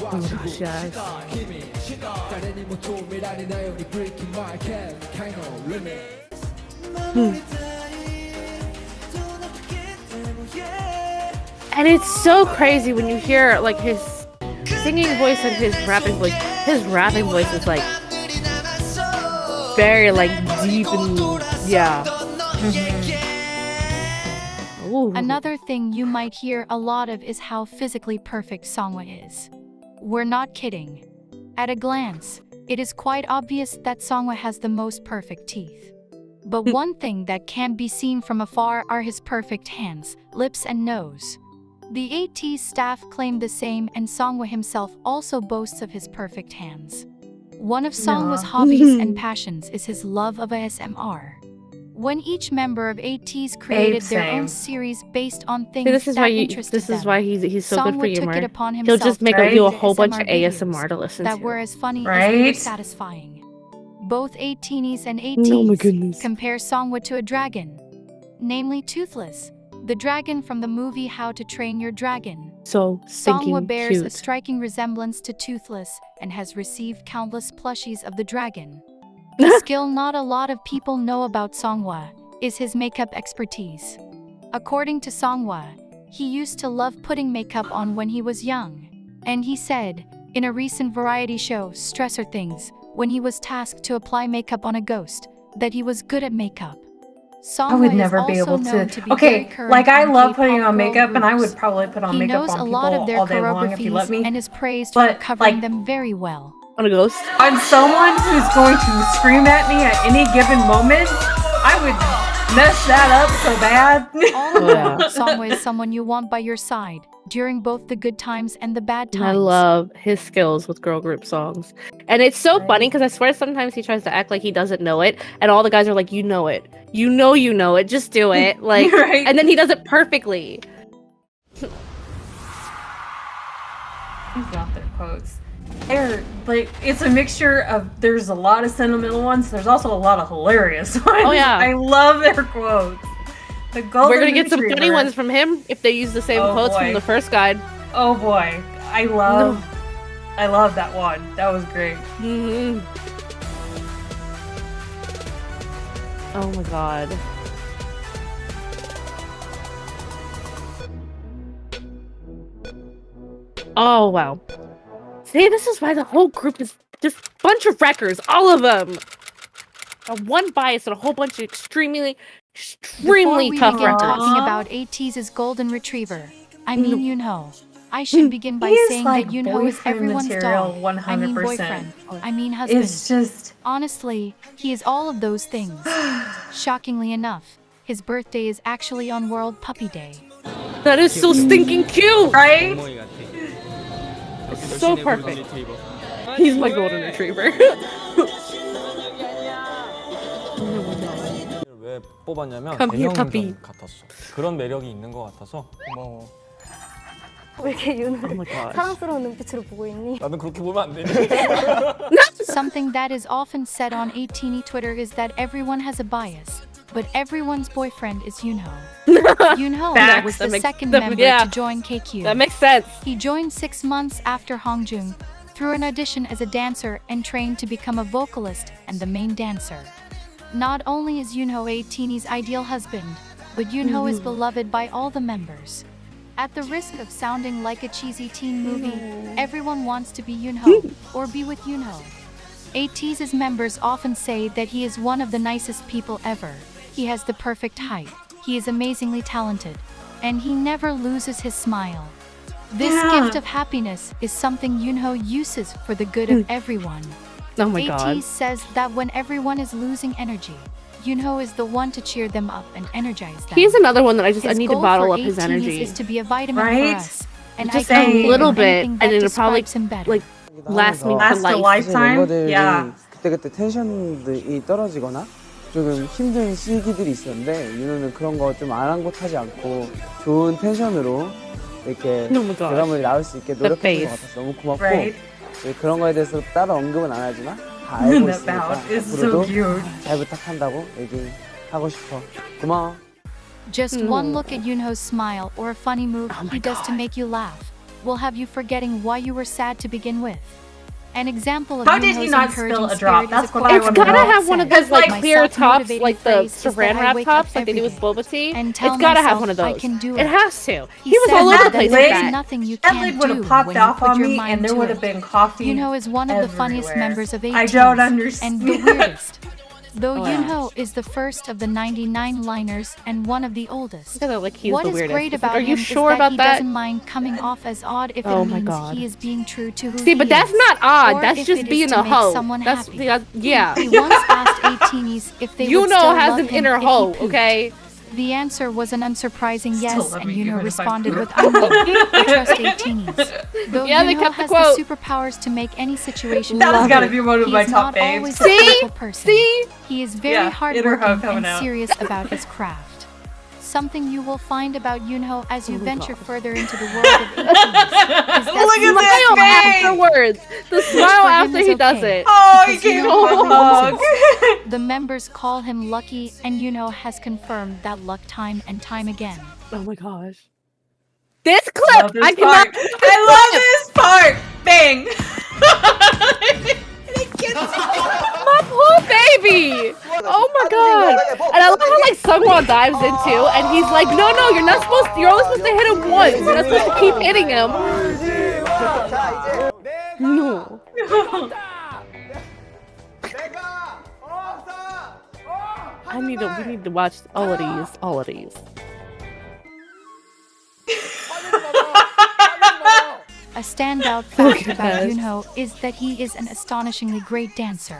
gosh, yes. And it's so crazy when you hear like his singing voice and his rapping voice. His rapping voice is like very like deep and yeah. Ooh. Another thing you might hear a lot of is how physically perfect Seonghwa is. We're not kidding. At a glance, it is quite obvious that Seonghwa has the most perfect teeth. But one thing that can't be seen from afar are his perfect hands, lips and nose. The Ateez staff claim the same, and Seonghwa himself also boasts of his perfect hands. One of Seonghwa's hobbies and passions is his love of ASMR. When each member of Ateez created their own series based on things this is that why interested this is them, why he's so good for Seonghwa took humor. it upon He'll himself just make to you a create whole bunch of videos ASMR to listen that to. were as funny as they were satisfying. Both Ateez and Ateez compare Seonghwa to a dragon, namely Toothless, the dragon from the movie How to Train Your Dragon. So Seonghwa bears a cute. striking resemblance to Toothless and has received countless plushies of the dragon. The skill not a lot of people know about Seonghwa is his makeup expertise. According to Seonghwa, he used to love putting makeup on when he was young. And he said, in a recent variety show, Stressor Things, when he was tasked to apply makeup on a ghost, that he was good at makeup. I would never be able to. Okay, like I love putting on makeup, and I would probably put on makeup on people all day long if you let me. And is praised for covering them very well. On a ghost? On someone who's going to scream at me at any given moment, I would mess that up so bad. Seonghwa is someone you want by your side during both the good times and the bad times. I love his skills with girl group songs. And it's so funny because I swear sometimes he tries to act like he doesn't know it, and all the guys are like, you know it. You know it. Just do it. Like, and then he does it perfectly. These got their quotes. They're like, it's a mixture of, there's a lot of sentimental ones, there's also a lot of hilarious ones. Oh yeah. I love their quotes. The golden We're gonna get some retriever. funny ones from him if they use the same quotes from the first guide. Oh boy. I love that one. That was great. Oh my god. Oh wow. See, this is why the whole group is just a bunch of wreckers, all of them. One bias and a whole bunch of extremely tough Before we begin wreckers. talking about Ateez's golden retriever, I mean Yunho, I should begin by saying like that Yunho is everyone's material, dog. 100%. I mean boyfriend. I mean husband. It's just... Honestly, he is all of those things. Shockingly enough, his birthday is actually on World Puppy Day. That is so stinking cute! Right? It's so perfect. He's my golden retriever. 왜 뽑았냐면 Come here, 대형 puppy. 인간 같았어. 그런 매력이 있는 것 같아서 고마워. 왜 이렇게 윤을 Oh my gosh. 사랑스러운 눈빛으로 보고 있니? 나는 그렇게 보면 안 되니? Something that is often said on Ateez Twitter is that everyone has a bias, but everyone's boyfriend is Yunho. Yunho was the second member to join KQ. That makes sense. He joined 6 months after Hongjoong through an audition as a dancer and trained to become a vocalist and the main dancer. Not only is Yunho Ateez's ideal husband, but Yunho is beloved by all the members. At the risk of sounding like a cheesy teen movie, everyone wants to be Yunho or be with Yunho. Ateez's members often say that he is one of the nicest people ever. He has the perfect height, he is amazingly talented, and he never loses his smile. This gift of happiness is something Yunho uses for the good of everyone. Oh my god. Ateez says that when everyone is losing energy, Yunho is the one to cheer them up and energize them. He's another one that I His need to goal bottle for up his Ateez energy. is to be a vitamin Right? for us, and Just I can't a think little of bit, anything and that it'll probably describes him better. like last me Last for a life. lifetime? 멤버들이 Yeah. 그때그때 텐션이 떨어지거나 조금 힘든 시기들이 있었는데 윤호는 그런 거 좀 아랑곳하지 않고 좋은 텐션으로 이렇게 Oh my gosh. 드럼을 나올 수 있게 노력했던 face. 것 같아서 너무 고맙고 Right? 그런 거에 대해서 따로 언급은 안 하지만 다 알고 That 있으니까 bout is so 앞으로도 cute. 잘 부탁한다고 얘기하고 싶어. 고마워. Just one look at Yunho's smile or a funny move he does to make you laugh, will have you forgetting why you were sad to begin with. An example of How did he Yunho's not spill encouraging a drop? spirit That's is what a I quote wanna It's gotta know. have one of says, those like My clear tops, self-motivating like the phrase is that saran I wrap wake tops, up like they do every with boba tea. and It's tell gotta have myself one of I those. can do It it. has to. He He was says all over the that place there's with that. nothing you That can't lid would do have popped when you off put on your me, mind and there to would it. have been coffee. Yunho is one of the funniest everywhere. members of I don't Ateez, and the understand. weirdest. Though Oh, yeah. Yunho is the first of the 99 liners and one of the oldest. Yeah, like he's What the is weirdest. great It's like, about are you him sure is that about he that? doesn't mind coming off as odd if Oh it my means God. he is being true to who See, but he that's is, not odd. or That's if just it is being to a make hoe. someone That's happy. because, yeah. He once asked Ateez if they would Yunho still has love an him inner if he hoe, pooped. okay? The answer was an unsurprising Still yes, love and me Yunho even if I responded poop. with I know, I trust Ateez. Though Yeah, they Yunho kept the has quote. the superpowers to make any situation That has love gotta it, be one of he my is top not faves. always a See? playful person. See? He is very Yeah, inner hoe hardworking coming and out. serious about his craft. Something you will find about Yunho as you venture further into the world of Ateez is that Look at smile this face! Afterwards. The smile for him after is he does okay. it. Oh, he because gave him Yunho a really hug. listens. The members call him lucky, and Yunho has confirmed that luck time and time again. Oh my gosh. This clip! Love this I cannot. part. I love this part. Bang. My poor baby! Oh my god! And I love how like Seonghwa dives in too, and he's like, no, you're not supposed to, you're only supposed to hit him once. You're not supposed to keep hitting him. No. We need to watch all of these. A standout fact about Yunho is that he is an astonishingly great dancer.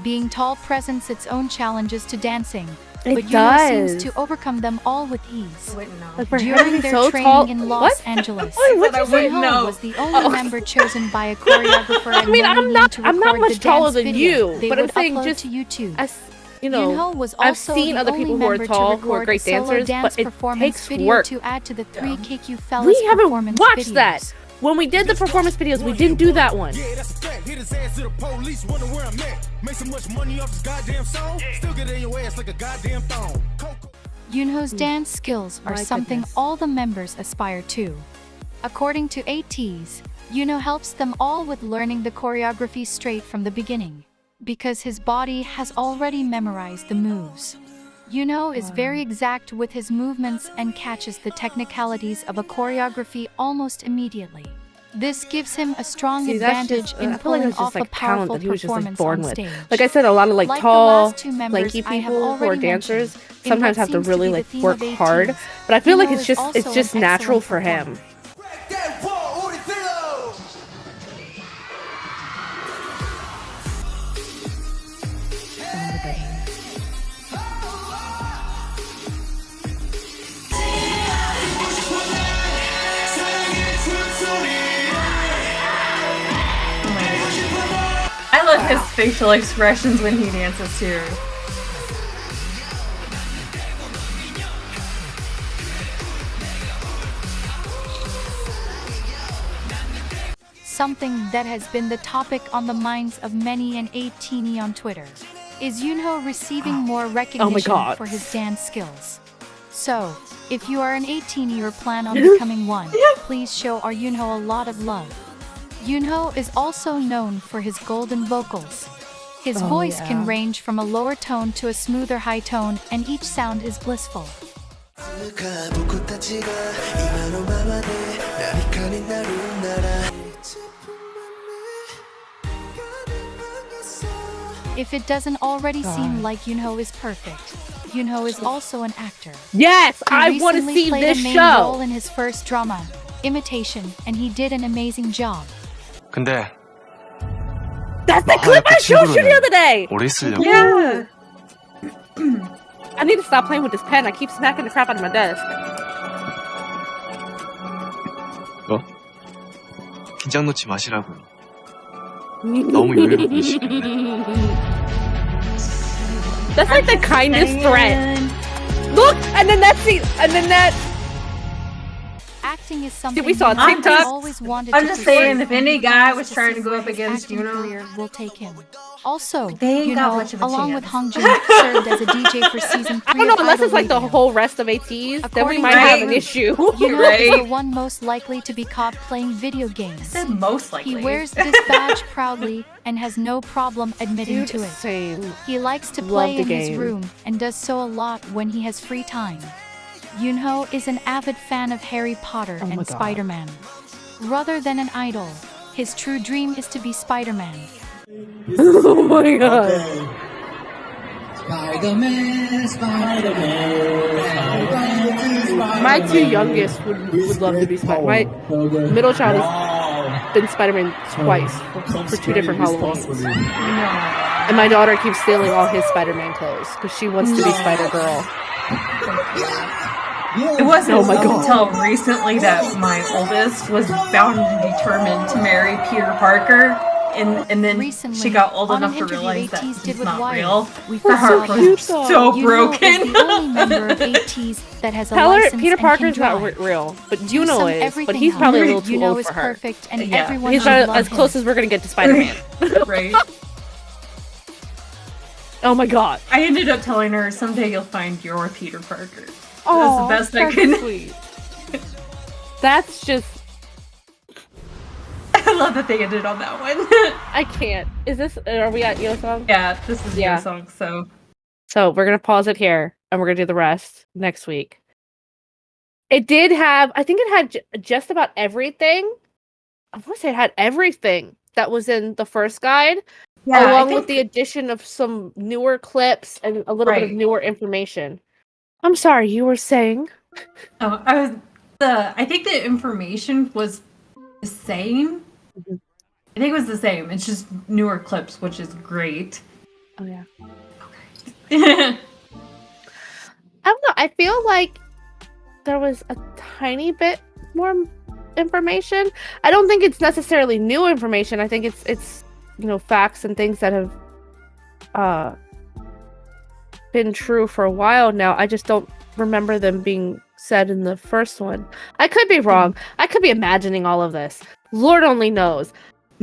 Being tall presents its own challenges to dancing, but Yunho seems to overcome them all with ease. Like, for him During being their so training tall- in Los What? Angeles, What did you say? Yunho was the only member chosen by a choreographer. I mean, I'm not much taller than you, they but I'm would saying upload just to YouTube. as you know, Yunho was I've also seen the other only people who are member to tall, who are record great a solo dancers, dance but it performance takes video work. to add to the 3 KQ fellas We haven't performance watched videos. that. When we did the performance videos, we didn't do that one. Yunho's dance skills are My something goodness. all the members aspire to. According to Ateez, Yunho helps them all with learning the choreography straight from the beginning, because his body has already memorized the moves. Yunho is very exact with his movements and catches the technicalities of a choreography almost immediately. This gives him a strong See, that's advantage just, in I feel like pulling that's off just like a talent powerful that he was just like performance born on with. stage. Like I said, a lot of like Like the tall, last two members lanky I have people who are already dancers mentioned, in sometimes what have to seems to really be the like theme work of Ateez, hard. But I feel like Yunho it's is just also an natural excellent for him. performer. I love his facial expressions when he dances too. Something that has been the topic on the minds of many an 18-y on Twitter is Yunho receiving more recognition God. for his dance skills. So, if you are an 18-y or plan on becoming one, please show our Yunho a lot of love. Yunho is also known for his golden vocals. His voice can range from a lower tone to a smoother high tone, and each sound is blissful. If it doesn't already seem like Yunho is perfect, Yunho is also an actor. Yes, He I want to recently see played this a main role show. in his first drama, Imitation, and he did an amazing job. 근데 That's the clip I showed you the other day. 오래 쓰려고. Yeah. I need to stop playing with this pen. I keep smacking the crap out of my desk. 뭐? 긴장 놓지 마시라고. 너무 여유를 부리시고. That's like the kindest threat. Look, and then that scene, and then that. Acting is something we saw Yunho has TikTok. always wanted I'm to just saying, pursue, if any and guy he was hopes trying to see go where up his against acting Yunho, career will take him. Also, they ain't got Yunho, much of a along with chance. Hongjoong, served as a DJ for season 3 I don't know, of unless Idol it's like the Radio. whole rest of Ateez, then we According might to have the an group, issue. Yunho is the Right? one most likely to be caught playing video I games. said most likely. He wears this badge proudly and has no problem admitting Dude, to it. same. He likes to Love play the in his game. room and does so a lot when he has free time. Yunho is an avid fan of Harry Potter Oh my and God. Spider-Man. Rather than an idol, his true dream is to be Spider-Man. Oh my god. My two youngest would love to be Spider. My middle child has been Spider-Man twice for two different Halloweens. And my daughter keeps stealing all his Spider-Man clothes because she wants to be Spider-Girl. It wasn't Oh my God. until recently that my oldest was bound and determined to marry Peter Parker, and then Recently, she got old on enough an to interview realize that Ateez did he's with not Wired, real. we Her found heart out was that so Yunho broken. is the only member of Ateez that has a Tell her license Peter and can Parker's not drive. real, but Do Yunho some is. But everything he's probably a little else. too Yunho old is for her. perfect, and Yeah. everyone He's should about love as him. close as we're gonna get to Spider-Man. Right? Oh my god. I ended up telling her someday you'll find your Peter Parker. Oh, That's the best I that's could. sweet. That's just. I love that they ended on that one. I can't. Is this? Are we at Yosong? Yeah, this is Yeah. your song, so So we're gonna pause it here, and we're gonna do the rest next week. It did have. I think it had just about everything. I want to say it had everything that was in the first guide, yeah, along with the addition of some newer clips and a little bit of Right. newer information. I'm sorry, you were saying? Oh, I think the information was the same. Mhm. I think it was the same. It's just newer clips, which is great. Oh yeah. Yeah. I don't know. I feel like there was a tiny bit more information. I don't think it's necessarily new information. I think it's facts and things that have been true for a while now. I just don't remember them being said in the first one. I could be wrong. I could be imagining all of this. Lord only knows.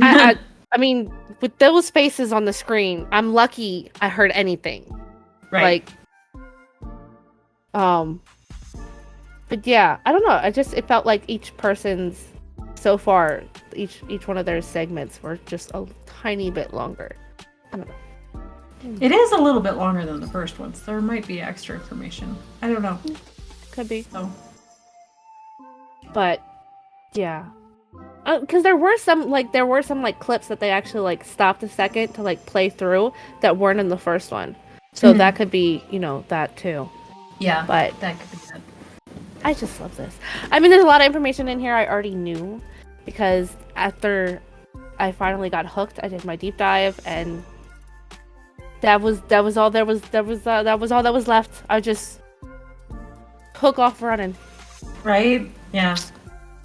I mean, with those faces on the screen, I'm lucky I heard anything. Right. But yeah, I don't know. It felt like each person's so far, each one of their segments were just a tiny bit longer. I don't know. It is a little bit longer than the first ones. There might be extra information. I don't know. Could be. So. But yeah, because there were some clips that they actually stopped a second to play through that weren't in the first one. So that could be that too. Yeah, but that could be good. I just love this. I mean, there's a lot of information in here I already knew because after I finally got hooked, I did my deep dive, and that was all that was all that was left. I just hook off running. Right? Yeah.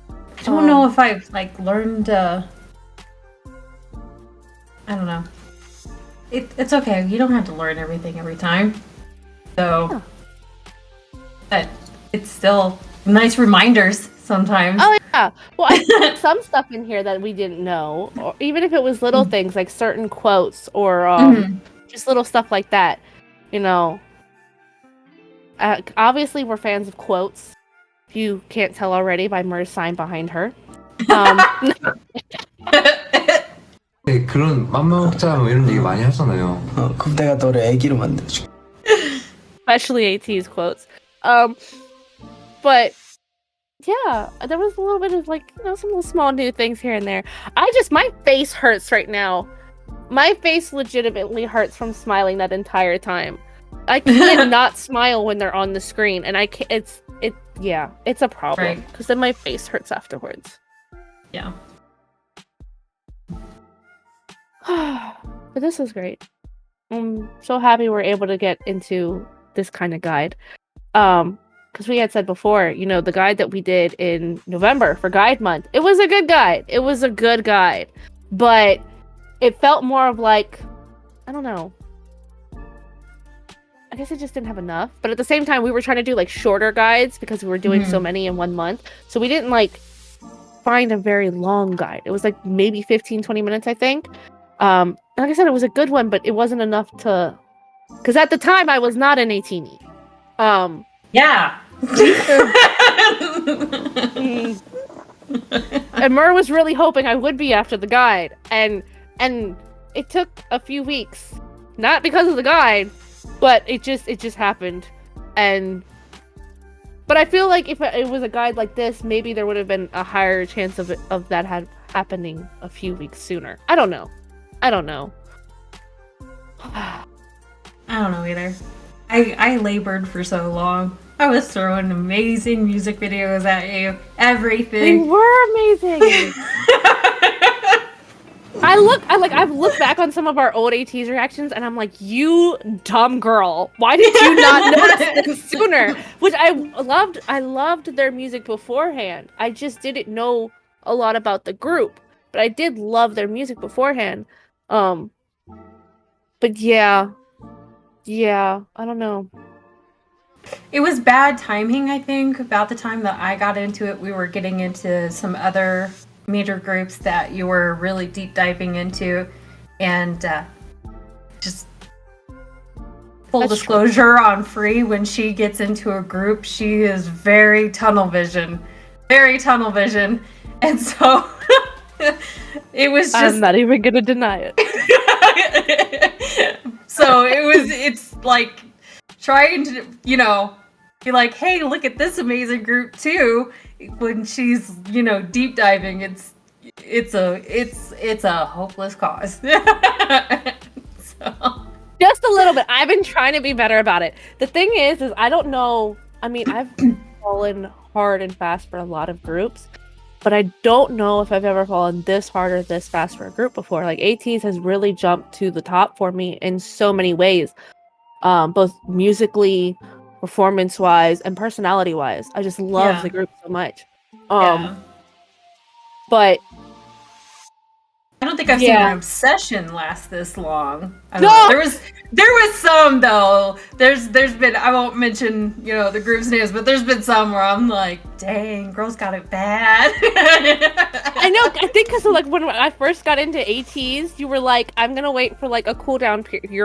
I don't know if I've learned. I don't know. It's okay. You don't have to learn everything every time. So, but it's still nice reminders sometimes. Oh yeah. Well, I found some stuff in here that we didn't know, or even if it was little things like certain quotes or just little stuff like that. Obviously, we're fans of quotes. If you can't tell already by Mer's sign behind her. 그런 맘먹자 뭐 이런 얘기 많이 하잖아요. 그럼 내가 너를 애기로 만들어줄게. Especially Ateez quotes. But yeah, there was a little bit of some little small new things here and there. My face hurts right now. My face legitimately hurts from smiling that entire time. I can't not smile when they're on the screen, and I can't. It's a problem because then my face hurts afterwards. Yeah. But this was great. I'm so happy we're able to get into this kind of guide. Because we had said before, the guide that we did in November for Guide Month, it was a good guide. It was a good guide. But it felt more of I don't know. I guess it just didn't have enough. But at the same time, we were trying to do like shorter guides because we were doing so many in 1 month. So we didn't like find a very long guide. It was like maybe 15, 20 minutes, I think. Like I said, it was a good one, but it wasn't enough to, because at the time I was not an 18E. Yeah. And Mur was really hoping I would be after the guide, and it took a few weeks, not because of the guide, but it just happened. But I feel like if it was a guide like this, maybe there would have been a higher chance of that happening a few weeks sooner. I don't know. I don't know either. I labored for so long. I was throwing amazing music videos at you. Everything. They were amazing. I've looked back on some of our old Ateez reactions, and I'm like, you dumb girl. Why did you not notice this sooner? Which I loved their music beforehand. I just didn't know a lot about the group, but I did love their music beforehand. But yeah, I don't know. It was bad timing, I think. About the time that I got into it, we were getting into some other major groups that you were really deep diving into. And just full disclosure on Free, when she gets into a group, she is very tunnel vision. Very tunnel vision. And so it was just... I'm not even gonna deny it. So it's like trying to, you know, be like, hey, look at this amazing group too. When she's, you know, deep diving, it's a hopeless cause. So. Just a little bit. I've been trying to be better about it. The thing is I don't know. I mean, I've fallen hard and fast for a lot of groups, but I don't know if I've ever fallen this hard or this fast for a group before. Like, Ateez has really jumped to the top for me in so many ways, both musically, performance-wise, and personality-wise. I just love the group so much. But I don't think I've seen an obsession last this long. There was some though. There's been, I won't mention, you know, the group's names, but there's been some where I'm like, dang, girls got it bad. I know. I think because like when I first got into Ateez, you were like, I'm gonna wait for like a cooldown period. You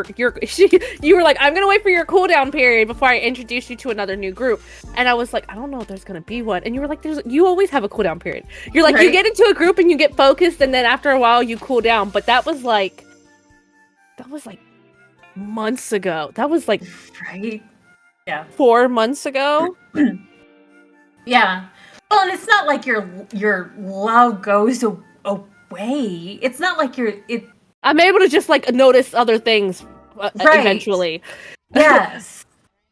were like, I'm gonna wait for your cooldown period before I introduce you to another new group. And I was like, I don't know if there's gonna be one. And you were like, you always have a cooldown period. You're like, you get into a group and you get focused, and then after a while you cool down. But that was like months ago. That was like 4 months ago. Yeah. Well, and it's not like your love goes away. It's not like I'm able to just like notice other things eventually. Yes.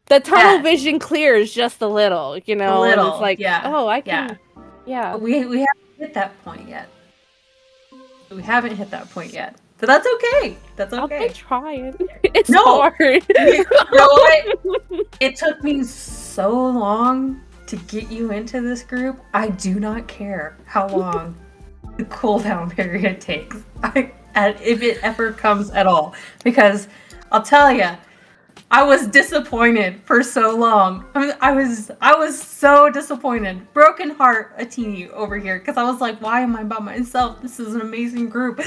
The tunnel vision clears just a little, you know. A little. And it's like, oh, I can. Yeah. We haven't hit that point yet. We haven't hit that point yet. But that's okay. That's okay. I'll be trying. It's hard. You know what? It took me so long to get you into this group. I do not care how long the cooldown period takes. If it ever comes at all. Because I'll tell you, I was disappointed for so long. I was so disappointed. Broken heart, Ateez over here, because I was like, why am I by myself? This is an amazing group.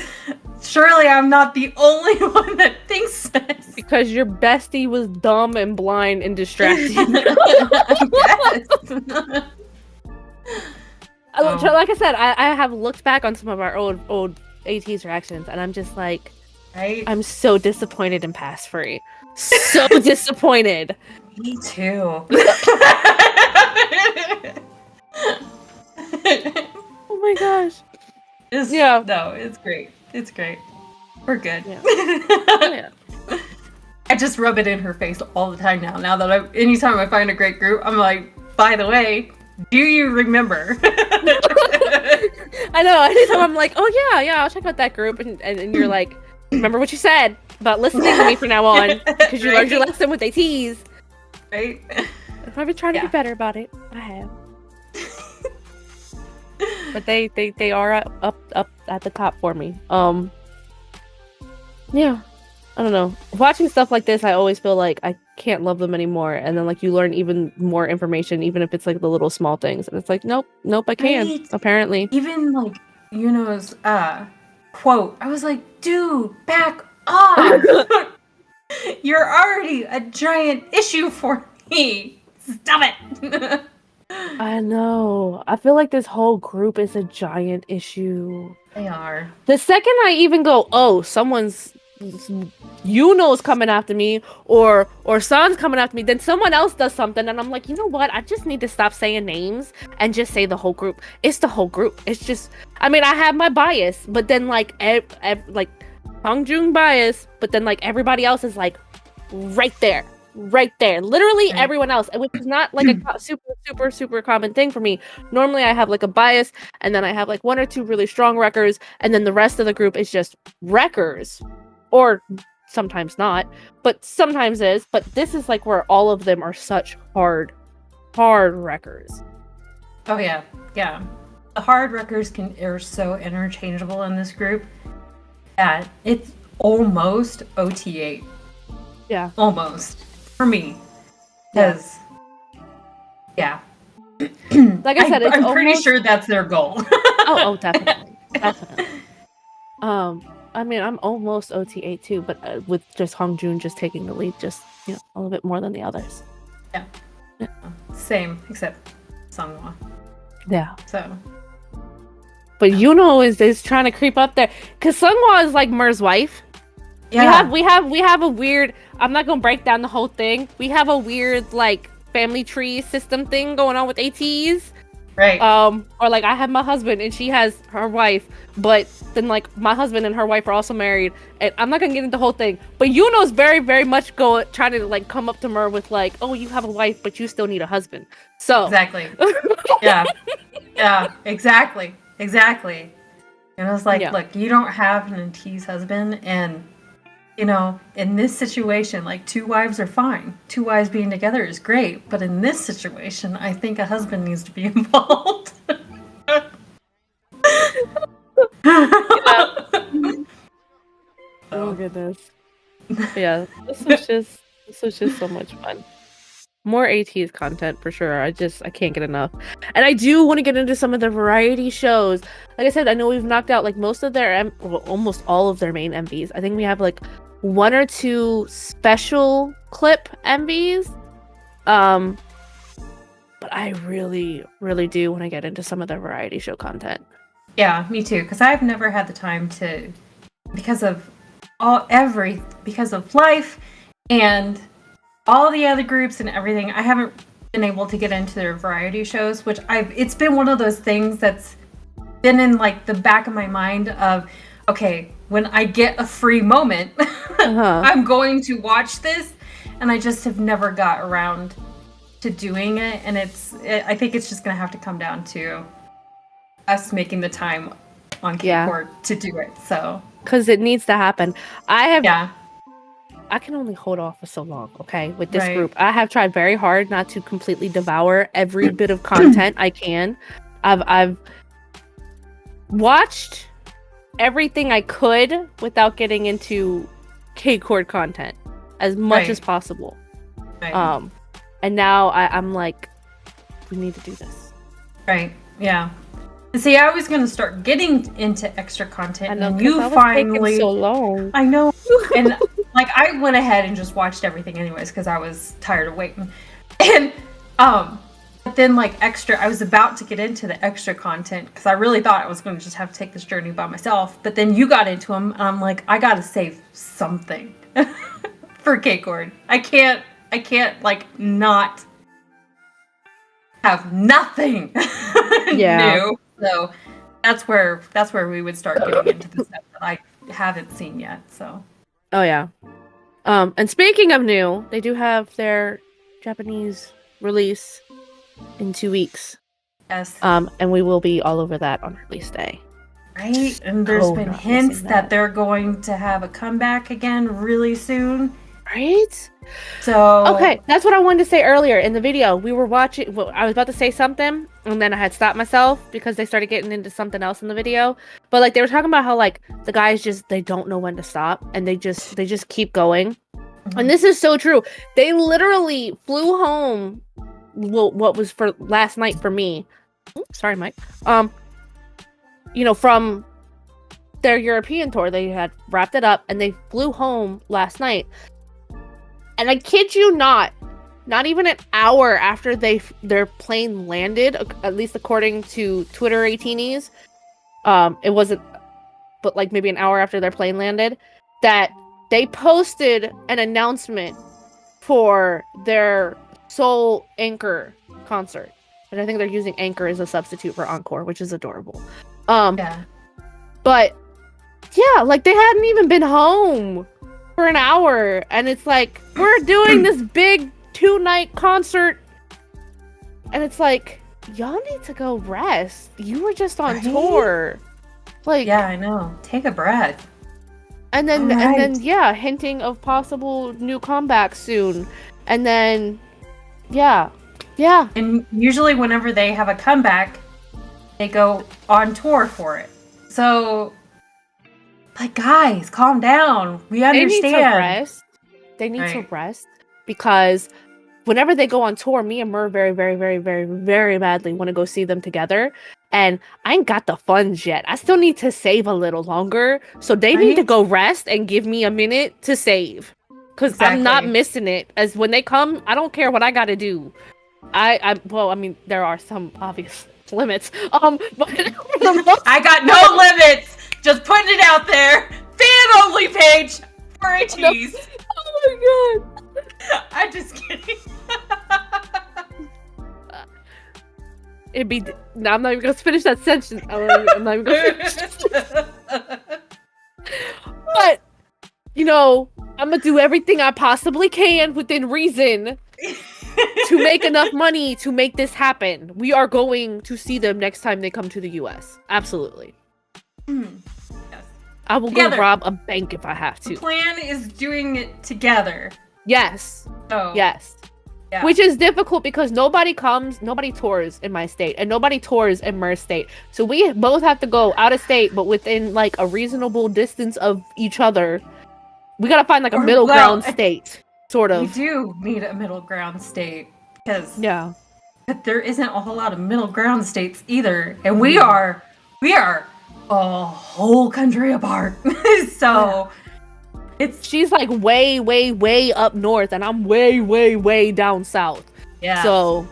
Surely I'm not the only one that thinks this. Because your bestie was dumb and blind and distracted. Yes. Like I said, I have looked back on some of our old Ateez reactions, and I'm just like, I'm so disappointed in Pass Free. So disappointed. Me too. Oh my gosh. No, it's great. It's great. We're good. Yeah. I just rub it in her face all the time now. Now that anytime I find a great group, I'm like, by the way, do you remember? I know. Anytime I'm like, oh yeah, I'll check out that group, and you're like, remember what you said about listening to me from now on, because you learned your lesson with Ateez. Right? I've been trying to be better about it. I have. But they are up at the top for me. Yeah. I don't know. Watching stuff like this, I always feel like I can't love them anymore, and then like you learn even more information, even if it's like the little small things, and it's like nope, I can Right? apparently. Even like Yunho's quote, I was like, dude, back off. You're already a giant issue for me. Stop it. I know. I feel like this whole group is a giant issue. They are. The second I even go, oh, someone's Yunho's coming after me, or San's coming after me, then someone else does something, and I'm like, you know what? I just need to stop saying names and just say the whole group. It's the whole group. It's just, I mean, I have my bias, but then like, like Hongjoong bias, but then like everybody else is like right there. Literally everyone else, which is not like a super common thing for me. Normally I have like a bias, and then I have like one or two really strong wreckers, and then the rest of the group is just wreckers, or sometimes not, but sometimes is. But this is like where all of them are such hard wreckers. Oh yeah. The hard wreckers are so interchangeable in this group that it's almost OT8. Yeah. Almost. For me. Because, yeah. Like I said, I'm pretty sure that's their goal. oh, definitely. I mean, I'm almost OT8 too, but with just Hongjoong just taking the lead, just a little bit more than the others. Yeah. Same, except Seonghwa. Yeah. So. But Yunho is trying to creep up there, because Seonghwa is like Mer's wife. Yeah. We have a weird. I'm not gonna break down the whole thing. We have a weird like family tree system thing going on with Ateez. Right. Or like I have my husband and she has her wife, but then like my husband and her wife are also married, and I'm not gonna get into the whole thing. But Yunho's very much trying to like come up to Mer with like, oh, you have a wife, but you still need a husband. So exactly. Yeah. Exactly. And I was like, look, you don't have an Ateez husband, and in this situation, like, two wives are fine. Two wives being together is great, but in this situation, I think a husband needs to be involved. Oh goodness. Yeah, this was just so much fun. More Ateez content for sure. I can't get enough. And I do want to get into some of the variety shows. Like I said, I know we've knocked out like most of their almost all of their main MVs. I think we have like one or two special clip MVs. But I really do want to get into some of their variety show content. Yeah, me too, because I've never had the time to, because of life and all the other groups and everything, I haven't been able to get into their variety shows, which it's been one of those things that's been in like the back of my mind of, okay, when I get a free moment, I'm going to watch this, and I just have never got around to doing it, and I think it's just gonna have to come down to us making the time on K-Cord to do it, so. Because it needs to happen. I can only hold off for so long, okay? With this group, I have tried very hard not to completely devour every bit of content I can. I've watched everything I could without getting into K-Cord content as much as possible. And now I'm like, we need to do this. Right. Yeah. See, I was going to start getting into extra content, and you finally. So long. I know. And like, I went ahead and just watched everything anyways because I was tired of waiting. And but then like I was about to get into the extra content because I really thought I was going to just have to take this journey by myself. But then you got into them, and I'm like, I got to save something for K-Cord. I can't like not have nothing new. So that's where we would start getting into the stuff that I haven't seen yet. So. Oh yeah. And speaking of new, they do have their Japanese release in 2 weeks. Yes. And we will be all over that on release day. Right? And there's been hints that they're going to have a comeback again really soon. Right? So okay, that's what I wanted to say earlier in the video. We were watching. Well, I was about to say something, and then I had stopped myself because they started getting into something else in the video. But like they were talking about how like the guys they don't know when to stop, and they just keep going. And this is so true. They literally flew home. Well, what was for last night for me? Oops, sorry, Mike. From their European tour, they had wrapped it up and they flew home last night. And I kid you not even an hour after their plane landed, at least according to Twitter Ateez, it wasn't, but like maybe an hour after their plane landed, that they posted an announcement for their Seoul Anchor concert. And I think they're using Anchor as a substitute for Encore, which is adorable. Yeah. But yeah, like they hadn't even been home for an hour, and it's like, we're doing this big 2-night concert, and it's like, y'all need to go rest. You were just on tour. Like, yeah, I know. Take a breath. And then yeah, hinting of possible new comeback soon. And then yeah. And usually whenever they have a comeback, they go on tour for it. So, like, guys, calm down. We understand. They need to rest. They need to rest because whenever they go on tour, me and Mer very, very, very, very, very badly want to go see them together. And I ain't got the funds yet. I still need to save a little longer. So they need to go rest and give me a minute to save. Because I'm not missing it. As when they come, I don't care what I got to do. I mean, there are some obvious limits. But I got no limits. Just putting it out there. Fan only page for Ateez. Oh my god. I'm just kidding. It'd be. No, I'm not even gonna finish that sentence. I'm not even gonna finish it. But, I'm gonna do everything I possibly can within reason to make enough money to make this happen. We are going to see them next time they come to the US. Absolutely. Yes. I will go rob a bank if I have to. The plan is doing it together. Yes. Oh. Yes. Yeah. Which is difficult because nobody tours in my state, and nobody tours in Mer's state. So we both have to go out of state, but within like a reasonable distance of each other. We gotta find like a middle ground state, sort of. We do need a middle ground state because there isn't a whole lot of middle ground states either, and we are a whole country apart. So. She's like way, way, way up north, and I'm way, way, way down south. Yeah. So,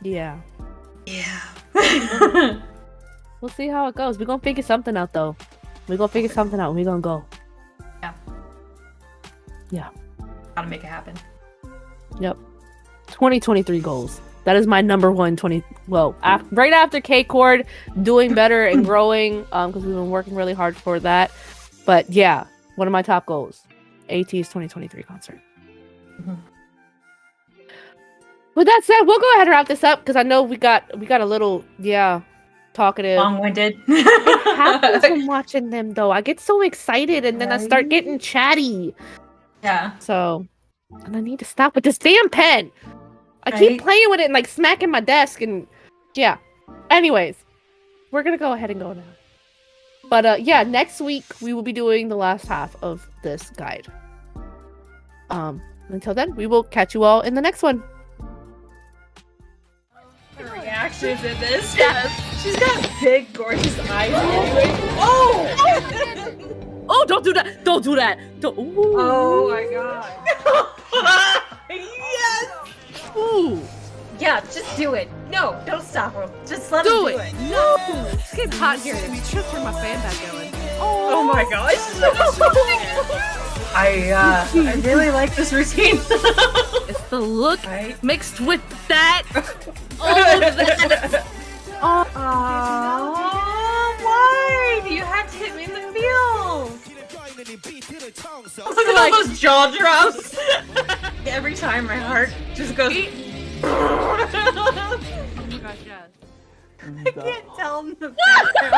yeah. Yeah. We'll see how it goes. We're gonna figure something out, though. We're gonna figure something out. We're gonna go. Yeah. Yeah. Gotta make it happen. Yep. 2023 goals. That is my number one. Right after K-Cord, doing better and growing, because we've been working really hard for that. But yeah. One of my top goals, Ateez 2023 concert. Mm-hmm. With that said, we'll go ahead and wrap this up because I know we got a little talkative, long-winded. It happens when watching them though. I get so excited and then I start getting chatty. Yeah. So, and I need to stop with this damn pen. I keep playing with it and like smacking my desk and yeah. Anyways, we're gonna go ahead and go now. But yeah, next week we will be doing the last half of this guide. Until then, we will catch you all in the next one. Reactions in this. Yes. She's got big, gorgeous eyes. Oh! Oh, don't do that! Don't do that! Don't. Ooh. Oh my god. Yes! Ooh. Yeah, just do it. No, don't stop her. Just let him do it. No! It's getting hot here. Let's turn my fan back going. Oh my gosh. I really like this routine. It's the look mixed with that. That. Why do you have to hit me in the feels? Look at all those jaw drops. Every time my heart just goes. Oh my gosh, yes. I can't tell in the background.